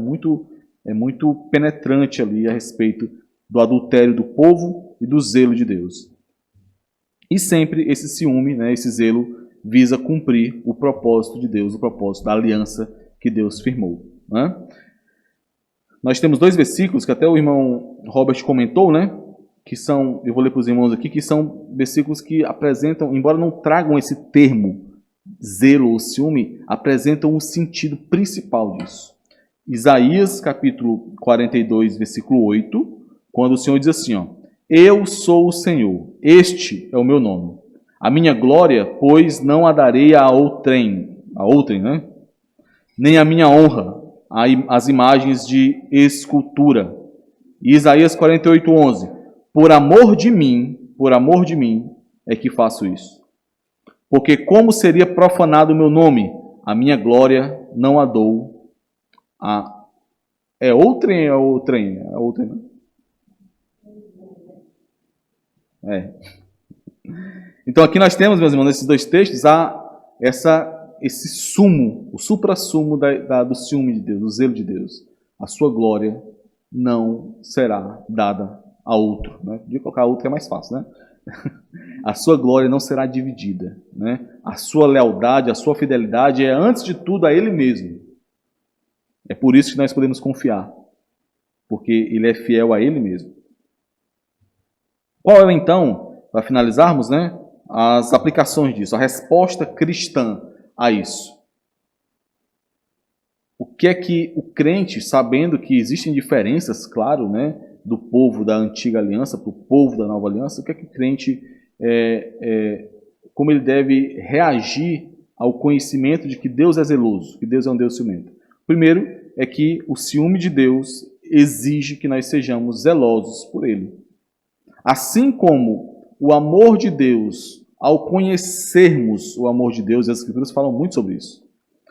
é muito penetrante ali a respeito do adultério do povo e do zelo de Deus. E sempre esse ciúme, né, esse zelo, visa cumprir o propósito de Deus, o propósito da aliança que Deus firmou, né? Nós temos 2 versículos que até o irmão Robert comentou, né? Que são, eu vou ler para os irmãos aqui, que são versículos que apresentam, embora não tragam esse termo, zelo ou ciúme, apresentam um sentido principal disso. Isaías, capítulo 42, versículo 8, quando o Senhor diz assim, ó, eu sou o Senhor, este é o meu nome. A minha glória, pois, não a darei a outrem, né? nem a minha honra às imagens de escultura. E Isaías 48:11, por amor de mim é que faço isso. Porque como seria profanado o meu nome, a minha glória não a dou a... É outrem, né? É. Então aqui nós temos, meus irmãos, nesses dois textos, esse sumo, o supra-sumo do ciúme de Deus, do zelo de Deus. A sua glória não será dada a outro. Né? Podia colocar outro que é mais fácil, né? A sua glória não será dividida. Né? A sua lealdade, a sua fidelidade é, antes de tudo, a Ele mesmo. É por isso que nós podemos confiar, porque Ele é fiel a Ele mesmo. Qual é, então, para finalizarmos, né, as aplicações disso, a resposta cristã a isso? O que é que o crente, sabendo que existem diferenças, claro, né, do povo da antiga aliança para o povo da nova aliança, o que é que o crente, como ele deve reagir ao conhecimento de que Deus é zeloso, que Deus é um Deus ciumento? Primeiro, é que o ciúme de Deus exige que nós sejamos zelosos por Ele. Assim como o amor de Deus, ao conhecermos o amor de Deus, as Escrituras falam muito sobre isso,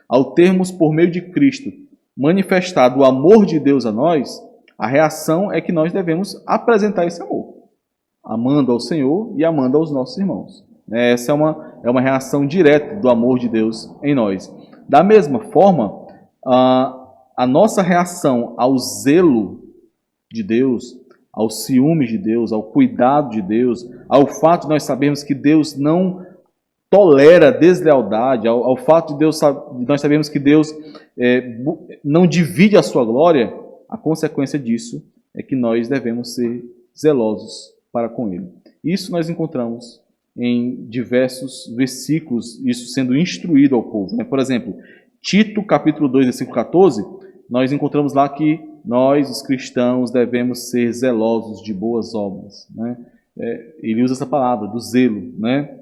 ao termos por meio de Cristo manifestado o amor de Deus a nós, a reação é que nós devemos apresentar esse amor, amando ao Senhor e amando aos nossos irmãos. Essa é uma reação direta do amor de Deus em nós. Da mesma forma, a nossa reação ao zelo de Deus, ao ciúme de Deus, ao cuidado de Deus, ao fato de nós sabermos que Deus não tolera deslealdade, ao fato de nós sabemos que Deus não divide a sua glória, a consequência disso é que nós devemos ser zelosos para com Ele. Isso nós encontramos em diversos versículos, isso sendo instruído ao povo. Por exemplo, Tito, capítulo 2, versículo 14, nós encontramos lá que nós, os cristãos, devemos ser zelosos de boas obras. Né? Ele usa essa palavra, do zelo. Né?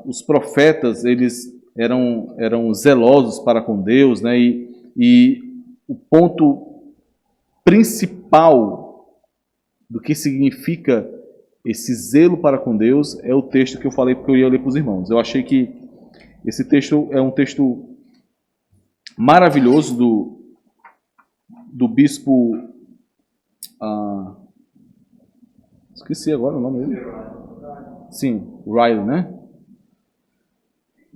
Os profetas, eles eram zelosos para com Deus, né? E o ponto principal do que significa esse zelo para com Deus é o texto que eu falei, porque eu ia ler para os irmãos. Eu achei que esse texto é um texto maravilhoso do bispo... esqueci agora o nome dele. Sim, Riley, né?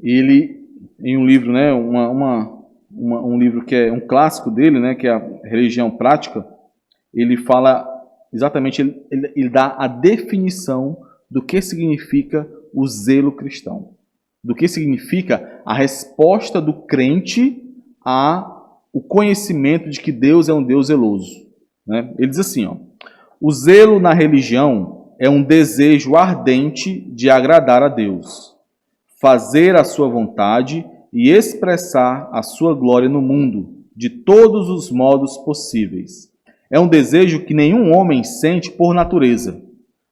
Ele, em um livro, né, um livro que é um clássico dele, né, que é a Religião Prática, ele fala exatamente, ele dá a definição do que significa o zelo cristão. Do que significa a resposta do crente ao conhecimento de que Deus é um Deus zeloso. Né? Ele diz assim, o zelo na religião é um desejo ardente de agradar a Deus, fazer a sua vontade e expressar a sua glória no mundo, de todos os modos possíveis. É um desejo que nenhum homem sente por natureza,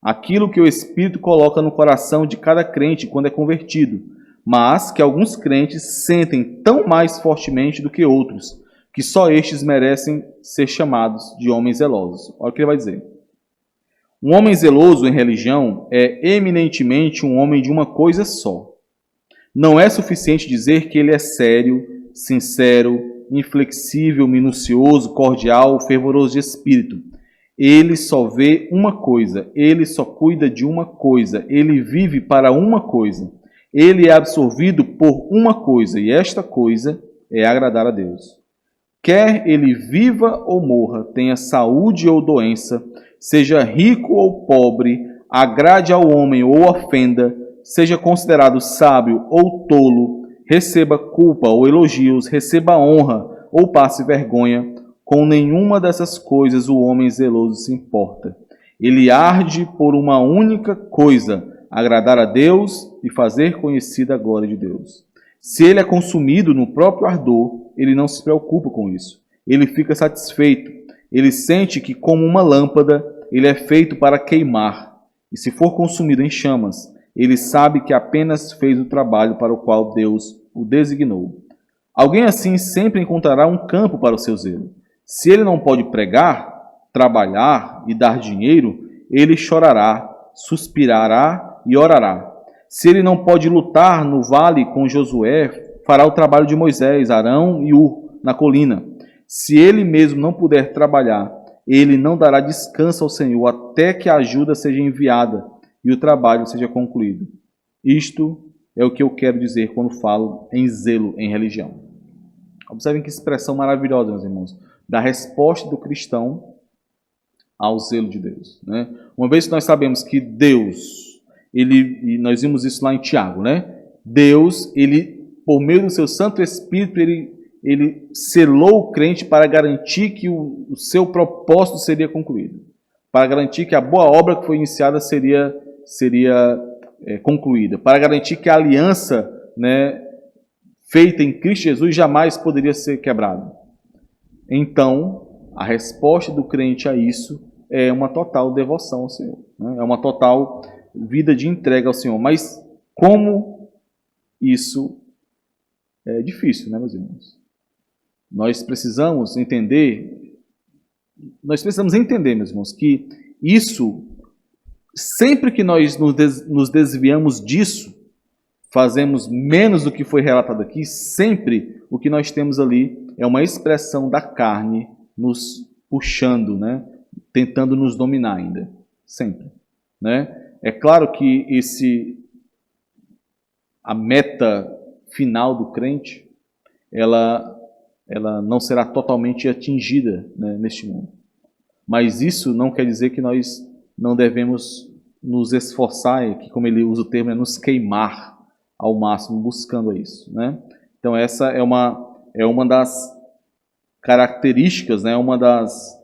aquilo que o Espírito coloca no coração de cada crente quando é convertido, mas que alguns crentes sentem tão mais fortemente do que outros, que só estes merecem ser chamados de homens zelosos. Olha o que ele vai dizer. Um homem zeloso em religião é eminentemente um homem de uma coisa só. Não é suficiente dizer que ele é sério, sincero, inflexível, minucioso, cordial, fervoroso de espírito. Ele só vê uma coisa, ele só cuida de uma coisa, ele vive para uma coisa. Ele é absorvido por uma coisa, e esta coisa é agradar a Deus. Quer ele viva ou morra, tenha saúde ou doença, seja rico ou pobre, agrade ao homem ou ofenda, seja considerado sábio ou tolo, receba culpa ou elogios, receba honra ou passe vergonha, com nenhuma dessas coisas o homem zeloso se importa. Ele arde por uma única coisa, agradar a Deus e fazer conhecida a glória de Deus. Se ele é consumido no próprio ardor, ele não se preocupa com isso. Ele fica satisfeito. Ele sente que, como uma lâmpada, ele é feito para queimar. E se for consumido em chamas, ele sabe que apenas fez o trabalho para o qual Deus o designou. Alguém assim sempre encontrará um campo para o seu zelo. Se ele não pode pregar, trabalhar e dar dinheiro, ele chorará, suspirará e orará. Se ele não pode lutar no vale com Josué, fará o trabalho de Moisés, Arão e Ur na colina. Se ele mesmo não puder trabalhar, ele não dará descanso ao Senhor até que a ajuda seja enviada e o trabalho seja concluído. Isto é o que eu quero dizer quando falo em zelo em religião. Observem que expressão maravilhosa, meus irmãos, da resposta do cristão ao zelo de Deus, né? Uma vez que nós sabemos que Deus, e nós vimos isso lá em Tiago, né? Deus, ele, por meio do seu Santo Espírito, ele selou o crente para garantir que o seu propósito seria concluído, para garantir que a boa obra que foi iniciada seria concluída, para garantir que a aliança, né, feita em Cristo Jesus jamais poderia ser quebrada. Então, a resposta do crente a isso é uma total devoção ao Senhor, né? É uma total vida de entrega ao Senhor. Mas como isso é difícil, né, meus irmãos? Nós precisamos entender, meus irmãos, que isso, sempre que nós nos desviamos disso, fazemos menos do que foi relatado aqui, sempre o que nós temos ali é uma expressão da carne nos puxando, né? Tentando nos dominar ainda, sempre, né? É claro que a meta final do crente, ela não será totalmente atingida, né, neste mundo. Mas isso não quer dizer que nós não devemos nos esforçar, que, como ele usa o termo, é nos queimar ao máximo buscando isso, né? Então essa é uma das características, né, uma das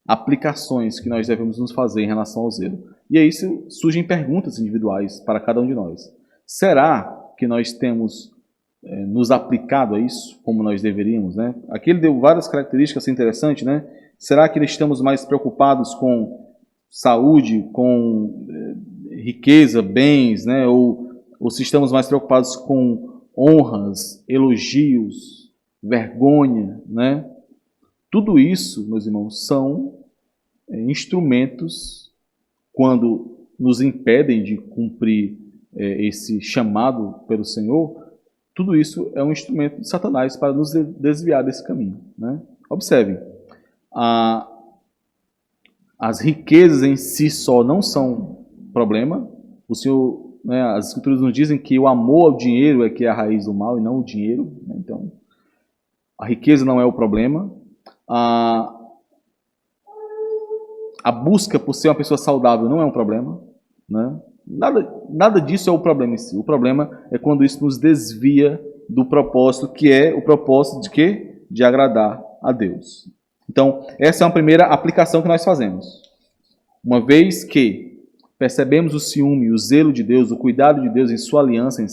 aplicações que nós devemos nos fazer em relação ao zelo. E aí surgem perguntas individuais para cada um de nós. Será que nós temos nos aplicado a isso como nós deveríamos, né? Aqui ele deu várias características interessantes, né? Será que estamos mais preocupados com saúde, com riqueza, bens, né? Ou se estamos mais preocupados com honras, elogios, vergonha, né? Tudo isso, meus irmãos, são instrumentos, quando nos impedem de cumprir esse chamado pelo Senhor. Tudo isso é um instrumento de Satanás para nos desviar desse caminho, né? Observem, as riquezas em si só não são problema. O Senhor, né, as Escrituras nos dizem que o amor ao dinheiro é que é a raiz do mal e não o dinheiro, né? Então, a riqueza não é o problema. A busca por ser uma pessoa saudável não é um problema, né? Nada disso é o problema em si. O problema é quando isso nos desvia do propósito, que é o propósito de quê? De agradar a Deus. Então, essa é uma primeira aplicação que nós fazemos. Uma vez que percebemos o ciúme, o zelo de Deus, o cuidado de Deus em sua aliança,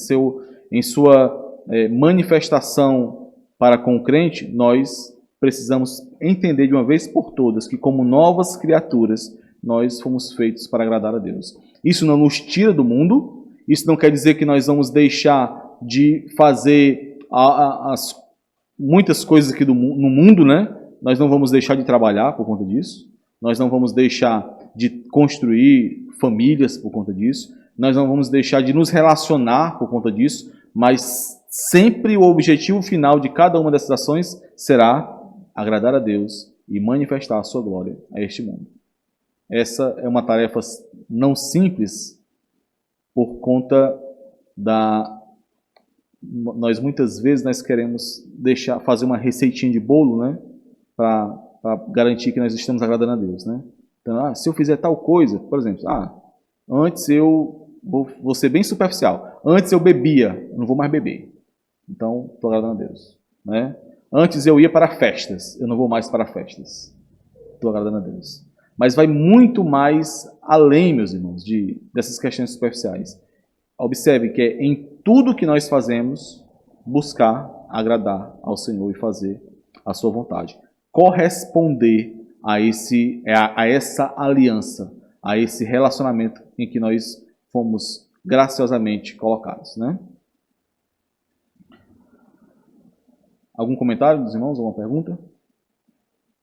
em sua manifestação para com o crente, nós precisamos entender de uma vez por todas que, como novas criaturas, nós fomos feitos para agradar a Deus. Isso não nos tira do mundo, isso não quer dizer que nós vamos deixar de fazer muitas coisas aqui no mundo, né? Nós não vamos deixar de trabalhar por conta disso, nós não vamos deixar de construir famílias por conta disso, nós não vamos deixar de nos relacionar por conta disso, mas sempre o objetivo final de cada uma dessas ações será agradar a Deus e manifestar a sua glória a este mundo. Essa é uma tarefa não simples, por conta nós muitas vezes nós queremos fazer uma receitinha de bolo, né, para garantir que nós estamos agradando a Deus, né? Então, se eu fizer tal coisa, por exemplo, antes eu vou ser bem superficial. Antes eu bebia, eu não vou mais beber. Então, estou agradando a Deus, né? Antes eu ia para festas, eu não vou mais para festas. Estou agradando a Deus. Mas vai muito mais além, meus irmãos, dessas questões superficiais. Observe que é em tudo que nós fazemos, buscar agradar ao Senhor e fazer a sua vontade. Corresponder a essa aliança, a esse relacionamento em que nós fomos graciosamente colocados, né? Algum comentário dos irmãos? Alguma pergunta?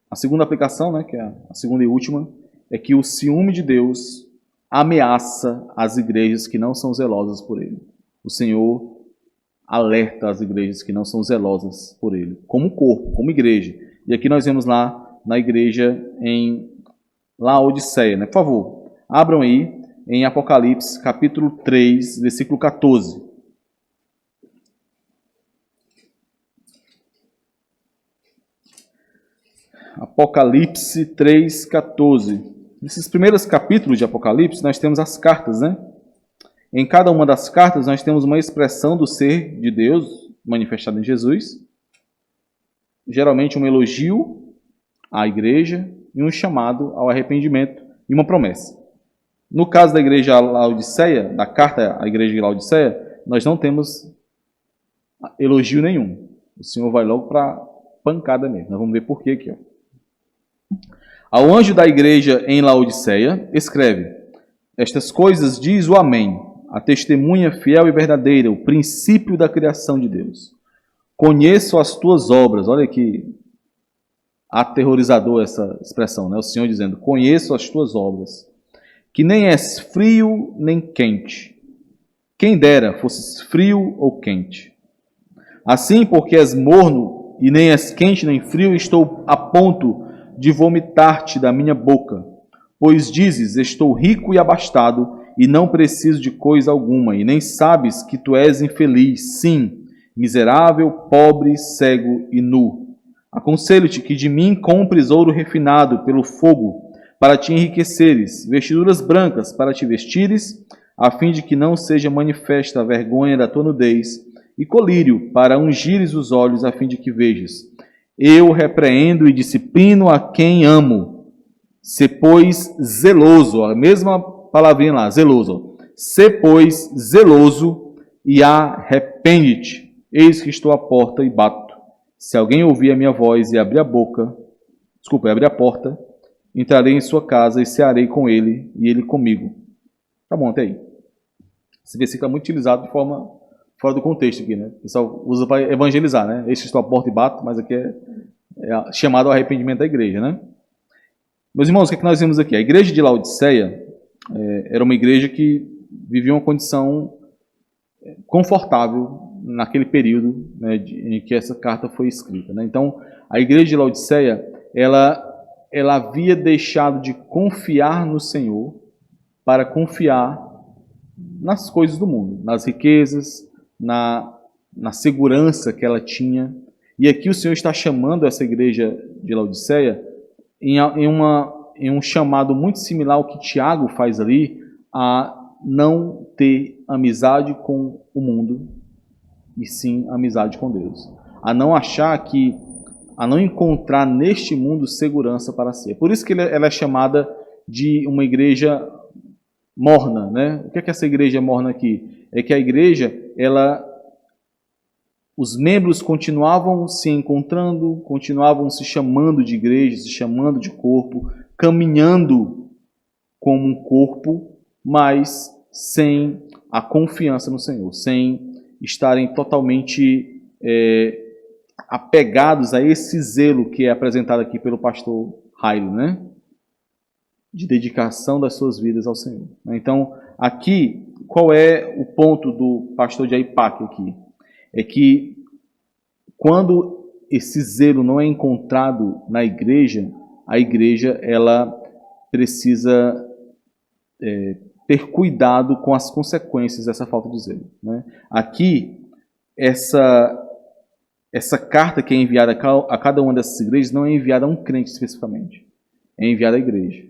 A segunda aplicação, né, que é a segunda e última, é que o ciúme de Deus ameaça as igrejas que não são zelosas por Ele. O Senhor alerta as igrejas que não são zelosas por Ele, como corpo, como igreja. E aqui nós vemos lá na igreja em Laodiceia, né? Por favor, abram aí em Apocalipse, capítulo 3, versículo 14. Apocalipse 3, 14. Nesses primeiros capítulos de Apocalipse, nós temos as cartas, né? Em cada uma das cartas, nós temos uma expressão do ser de Deus manifestado em Jesus. Geralmente um elogio à igreja e um chamado ao arrependimento e uma promessa. No caso da igreja Laodiceia, da carta à igreja de Laodiceia, nós não temos elogio nenhum. O Senhor vai logo para pancada mesmo. Nós vamos ver por quê aqui. Ó. Ao anjo da igreja em Laodiceia, escreve: estas coisas diz o Amém, a testemunha fiel e verdadeira, o princípio da criação de Deus. Conheço as tuas obras. Olha que aterrorizador essa expressão, né? O Senhor dizendo: conheço as tuas obras, que nem és frio nem quente. Quem dera fosses frio ou quente. Assim, porque és morno e nem és quente nem frio, estou a ponto de vomitar-te da minha boca. Pois dizes: estou rico e abastado, e não preciso de coisa alguma, e nem sabes que tu és infeliz, sim, miserável, pobre, cego e nu. Aconselho-te que de mim compres ouro refinado pelo fogo, para te enriqueceres, vestiduras brancas para te vestires, a fim de que não seja manifesta a vergonha da tua nudez, e colírio para ungires os olhos, a fim de que vejas. Eu repreendo e disciplino a quem amo. Se, pois, zeloso, a mesma palavrinha lá, zeloso. Se, pois, zeloso e arrepende-te. Eis que estou à porta e bato. Se alguém ouvir a minha voz e abrir a porta, entrarei em sua casa e cearei com ele e ele comigo. Tá bom, até aí. Esse versículo é muito utilizado de forma fora do contexto aqui, né? O pessoal usa para evangelizar, né? Eis que estou à porta e bato, mas aqui é chamado ao arrependimento da igreja, né? Meus irmãos, o que é que nós vemos aqui? A igreja de Laodiceia era uma igreja que vivia uma condição confortável naquele período, né, em que essa carta foi escrita, né? Então, a igreja de Laodiceia, ela havia deixado de confiar no Senhor para confiar nas coisas do mundo, nas riquezas, na segurança que ela tinha. E aqui o Senhor está chamando essa igreja de Laodiceia em um chamado muito similar ao que Tiago faz ali, a não ter amizade com o mundo, e sim amizade com Deus. A não encontrar neste mundo segurança para si. É por isso que ela é chamada de uma igreja morna, né? O que é essa igreja morna aqui? É que a igreja, os membros continuavam se encontrando, continuavam se chamando de igreja, se chamando de corpo, caminhando como um corpo, mas sem a confiança no Senhor, sem estarem totalmente apegados a esse zelo que é apresentado aqui pelo pastor Jairo, né? De dedicação das suas vidas ao Senhor. Então, aqui, qual é o ponto do pastor de Aipac aqui? É que quando esse zelo não é encontrado na igreja, a igreja ela precisa ter cuidado com as consequências dessa falta de zelo, né? Aqui, essa carta que é enviada a cada uma dessas igrejas não é enviada a um crente especificamente, é enviada à igreja.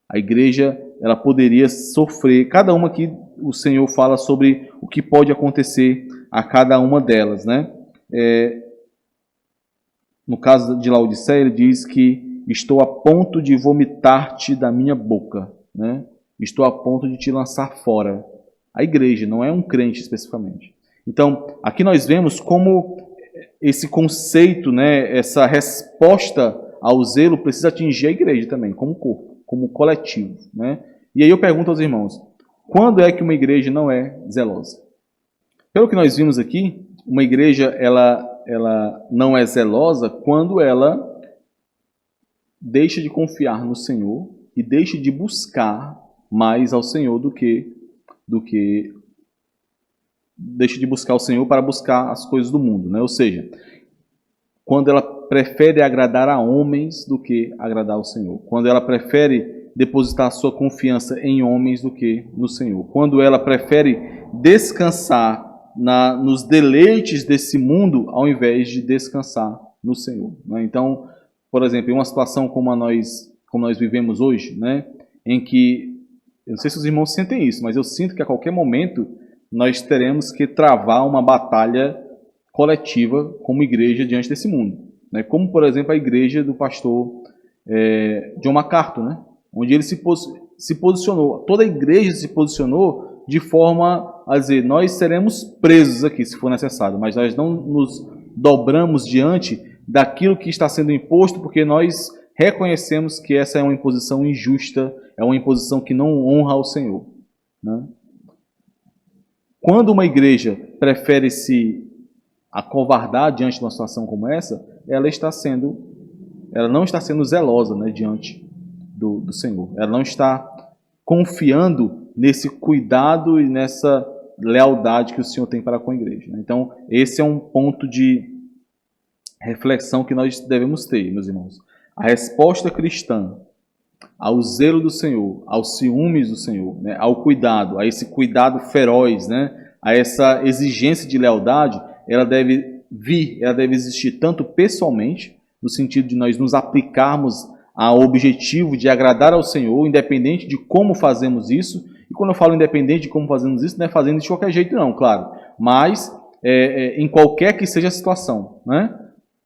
A igreja, ela poderia sofrer, cada uma que o Senhor fala sobre o que pode acontecer a cada uma delas, né? No caso de Laodiceia, ele diz que estou a ponto de vomitar-te da minha boca, né? Estou a ponto de te lançar fora. A igreja, não é um crente especificamente. Então, aqui nós vemos como esse conceito, né, essa resposta ao zelo precisa atingir a igreja também, como corpo, como coletivo, né? E aí eu pergunto aos irmãos, quando é que uma igreja não é zelosa? Pelo que nós vimos aqui, uma igreja, ela ela não é zelosa quando ela deixa de confiar no Senhor e deixa de buscar mais ao Senhor do que deixa de buscar o Senhor para buscar as coisas do mundo, né? Ou seja, quando ela prefere agradar a homens do que agradar ao Senhor, quando ela prefere depositar a sua confiança em homens do que no Senhor, quando ela prefere descansar nos deleites desse mundo ao invés de descansar no Senhor, né? Então, por exemplo, em uma situação como nós vivemos hoje, né, em que, eu não sei se os irmãos sentem isso, mas eu sinto que a qualquer momento nós teremos que travar uma batalha coletiva como igreja diante desse mundo, né? Como, por exemplo, a igreja do pastor John MacArthur, né? Onde ele se posicionou, toda a igreja se posicionou de forma a dizer, nós seremos presos aqui se for necessário, mas nós não nos dobramos diante daquilo que está sendo imposto, porque nós reconhecemos que essa é uma imposição injusta, é uma imposição que não honra ao Senhor, né? Quando uma igreja prefere se acovardar diante de uma situação como essa, ela não está sendo zelosa, né, diante do Senhor. Ela não está confiando nesse cuidado e nessa lealdade que o Senhor tem para com a igreja, né? Então, esse é um ponto de reflexão que nós devemos ter, meus irmãos. A resposta cristã ao zelo do Senhor, aos ciúmes do Senhor, né, ao cuidado, a esse cuidado feroz, né, a essa exigência de lealdade, ela deve existir tanto pessoalmente, no sentido de nós nos aplicarmos ao objetivo de agradar ao Senhor, independente de como fazemos isso. E quando eu falo independente de como fazemos isso, não é fazendo de qualquer jeito não, claro, mas em qualquer que seja a situação, né?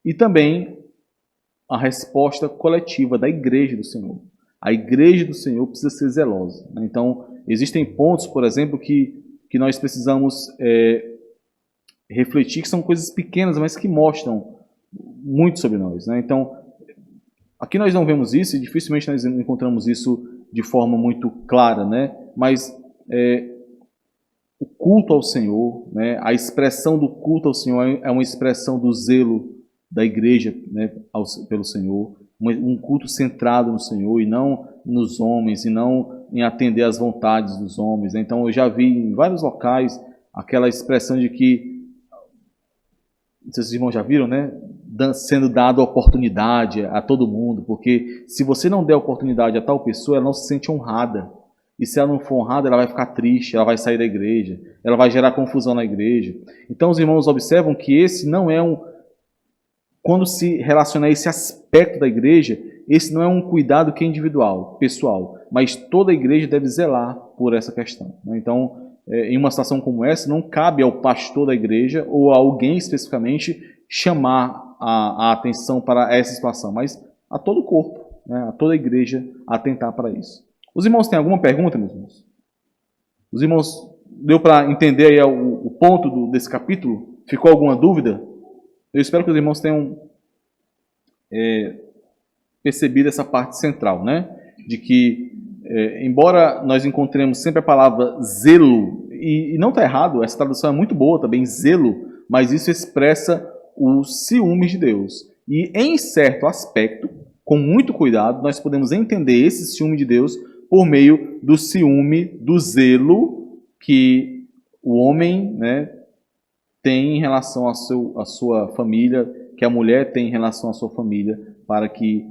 E também a resposta coletiva da igreja do Senhor. A igreja do Senhor precisa ser zelosa, né? Então, existem pontos, por exemplo, que nós precisamos refletir, que são coisas pequenas, mas que mostram muito sobre nós, né? Então, aqui nós não vemos isso, e dificilmente nós encontramos isso de forma muito clara, né? Mas o culto ao Senhor, né? A expressão do culto ao Senhor é uma expressão do zelo da igreja, né, pelo Senhor, um culto centrado no Senhor e não nos homens, e não em atender às vontades dos homens, né? Então eu já vi em vários locais aquela expressão de que, não sei se os irmãos já viram, né, sendo dada oportunidade a todo mundo, porque se você não der oportunidade a tal pessoa, ela não se sente honrada, e se ela não for honrada, ela vai ficar triste, ela vai sair da igreja, ela vai gerar confusão na igreja. Então os irmãos observam que esse não é quando se relaciona a esse aspecto da igreja, esse não é um cuidado que é individual, pessoal, mas toda a igreja deve zelar por essa questão, né? Então, em uma situação como essa, não cabe ao pastor da igreja ou a alguém especificamente chamar a atenção para essa situação, mas a todo o corpo, né? A toda a igreja atentar para isso. Os irmãos têm alguma pergunta, meus irmãos? Os irmãos, deu para entender aí o ponto desse capítulo? Ficou alguma dúvida? Eu espero que os irmãos tenham percebido essa parte central, né? De que, embora nós encontremos sempre a palavra zelo, e não está errado, essa tradução é muito boa também, zelo, mas isso expressa os ciúmes de Deus. E em certo aspecto, com muito cuidado, nós podemos entender esse ciúme de Deus por meio do ciúme, do zelo que o homem, né, tem em relação à sua família, que a mulher tem em relação à sua família, para que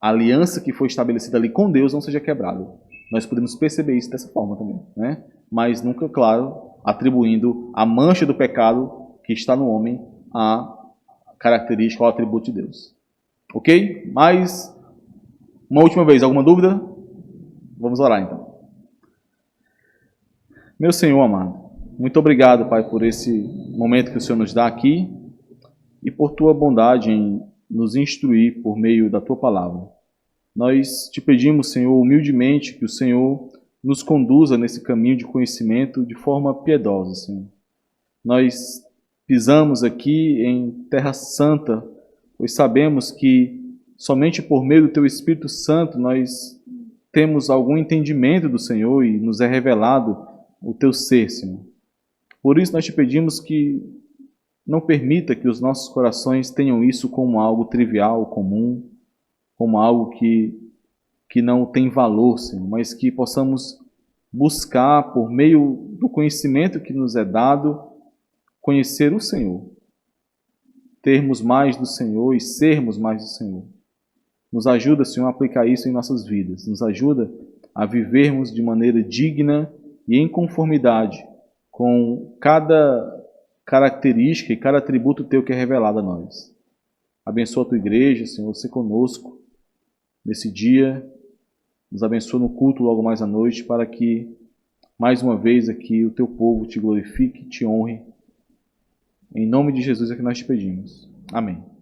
a aliança que foi estabelecida ali com Deus não seja quebrada. Nós podemos perceber isso dessa forma também, né? Mas nunca, claro, atribuindo a mancha do pecado que está no homem a característica ou atributo de Deus. Ok? Mais uma última vez, alguma dúvida? Vamos orar então. Meu Senhor amado, muito obrigado, Pai, por esse momento que o Senhor nos dá aqui e por Tua bondade em nos instruir por meio da Tua palavra. Nós te pedimos, Senhor, humildemente, que o Senhor nos conduza nesse caminho de conhecimento de forma piedosa, Senhor. Nós pisamos aqui em terra santa, pois sabemos que somente por meio do Teu Espírito Santo nós temos algum entendimento do Senhor e nos é revelado o Teu ser, Senhor. Por isso nós te pedimos que não permita que os nossos corações tenham isso como algo trivial, comum, como algo que não tem valor, Senhor, mas que possamos buscar, por meio do conhecimento que nos é dado, conhecer o Senhor, termos mais do Senhor e sermos mais do Senhor. Nos ajuda, Senhor, a aplicar isso em nossas vidas. Nos ajuda a vivermos de maneira digna e em conformidade com cada característica e cada atributo Teu que é revelado a nós. Abençoa a Tua igreja, Senhor, você conosco nesse dia. Nos abençoa no culto logo mais à noite, para que, mais uma vez aqui, o Teu povo Te glorifique e Te honre. Em nome de Jesus é que nós Te pedimos. Amém.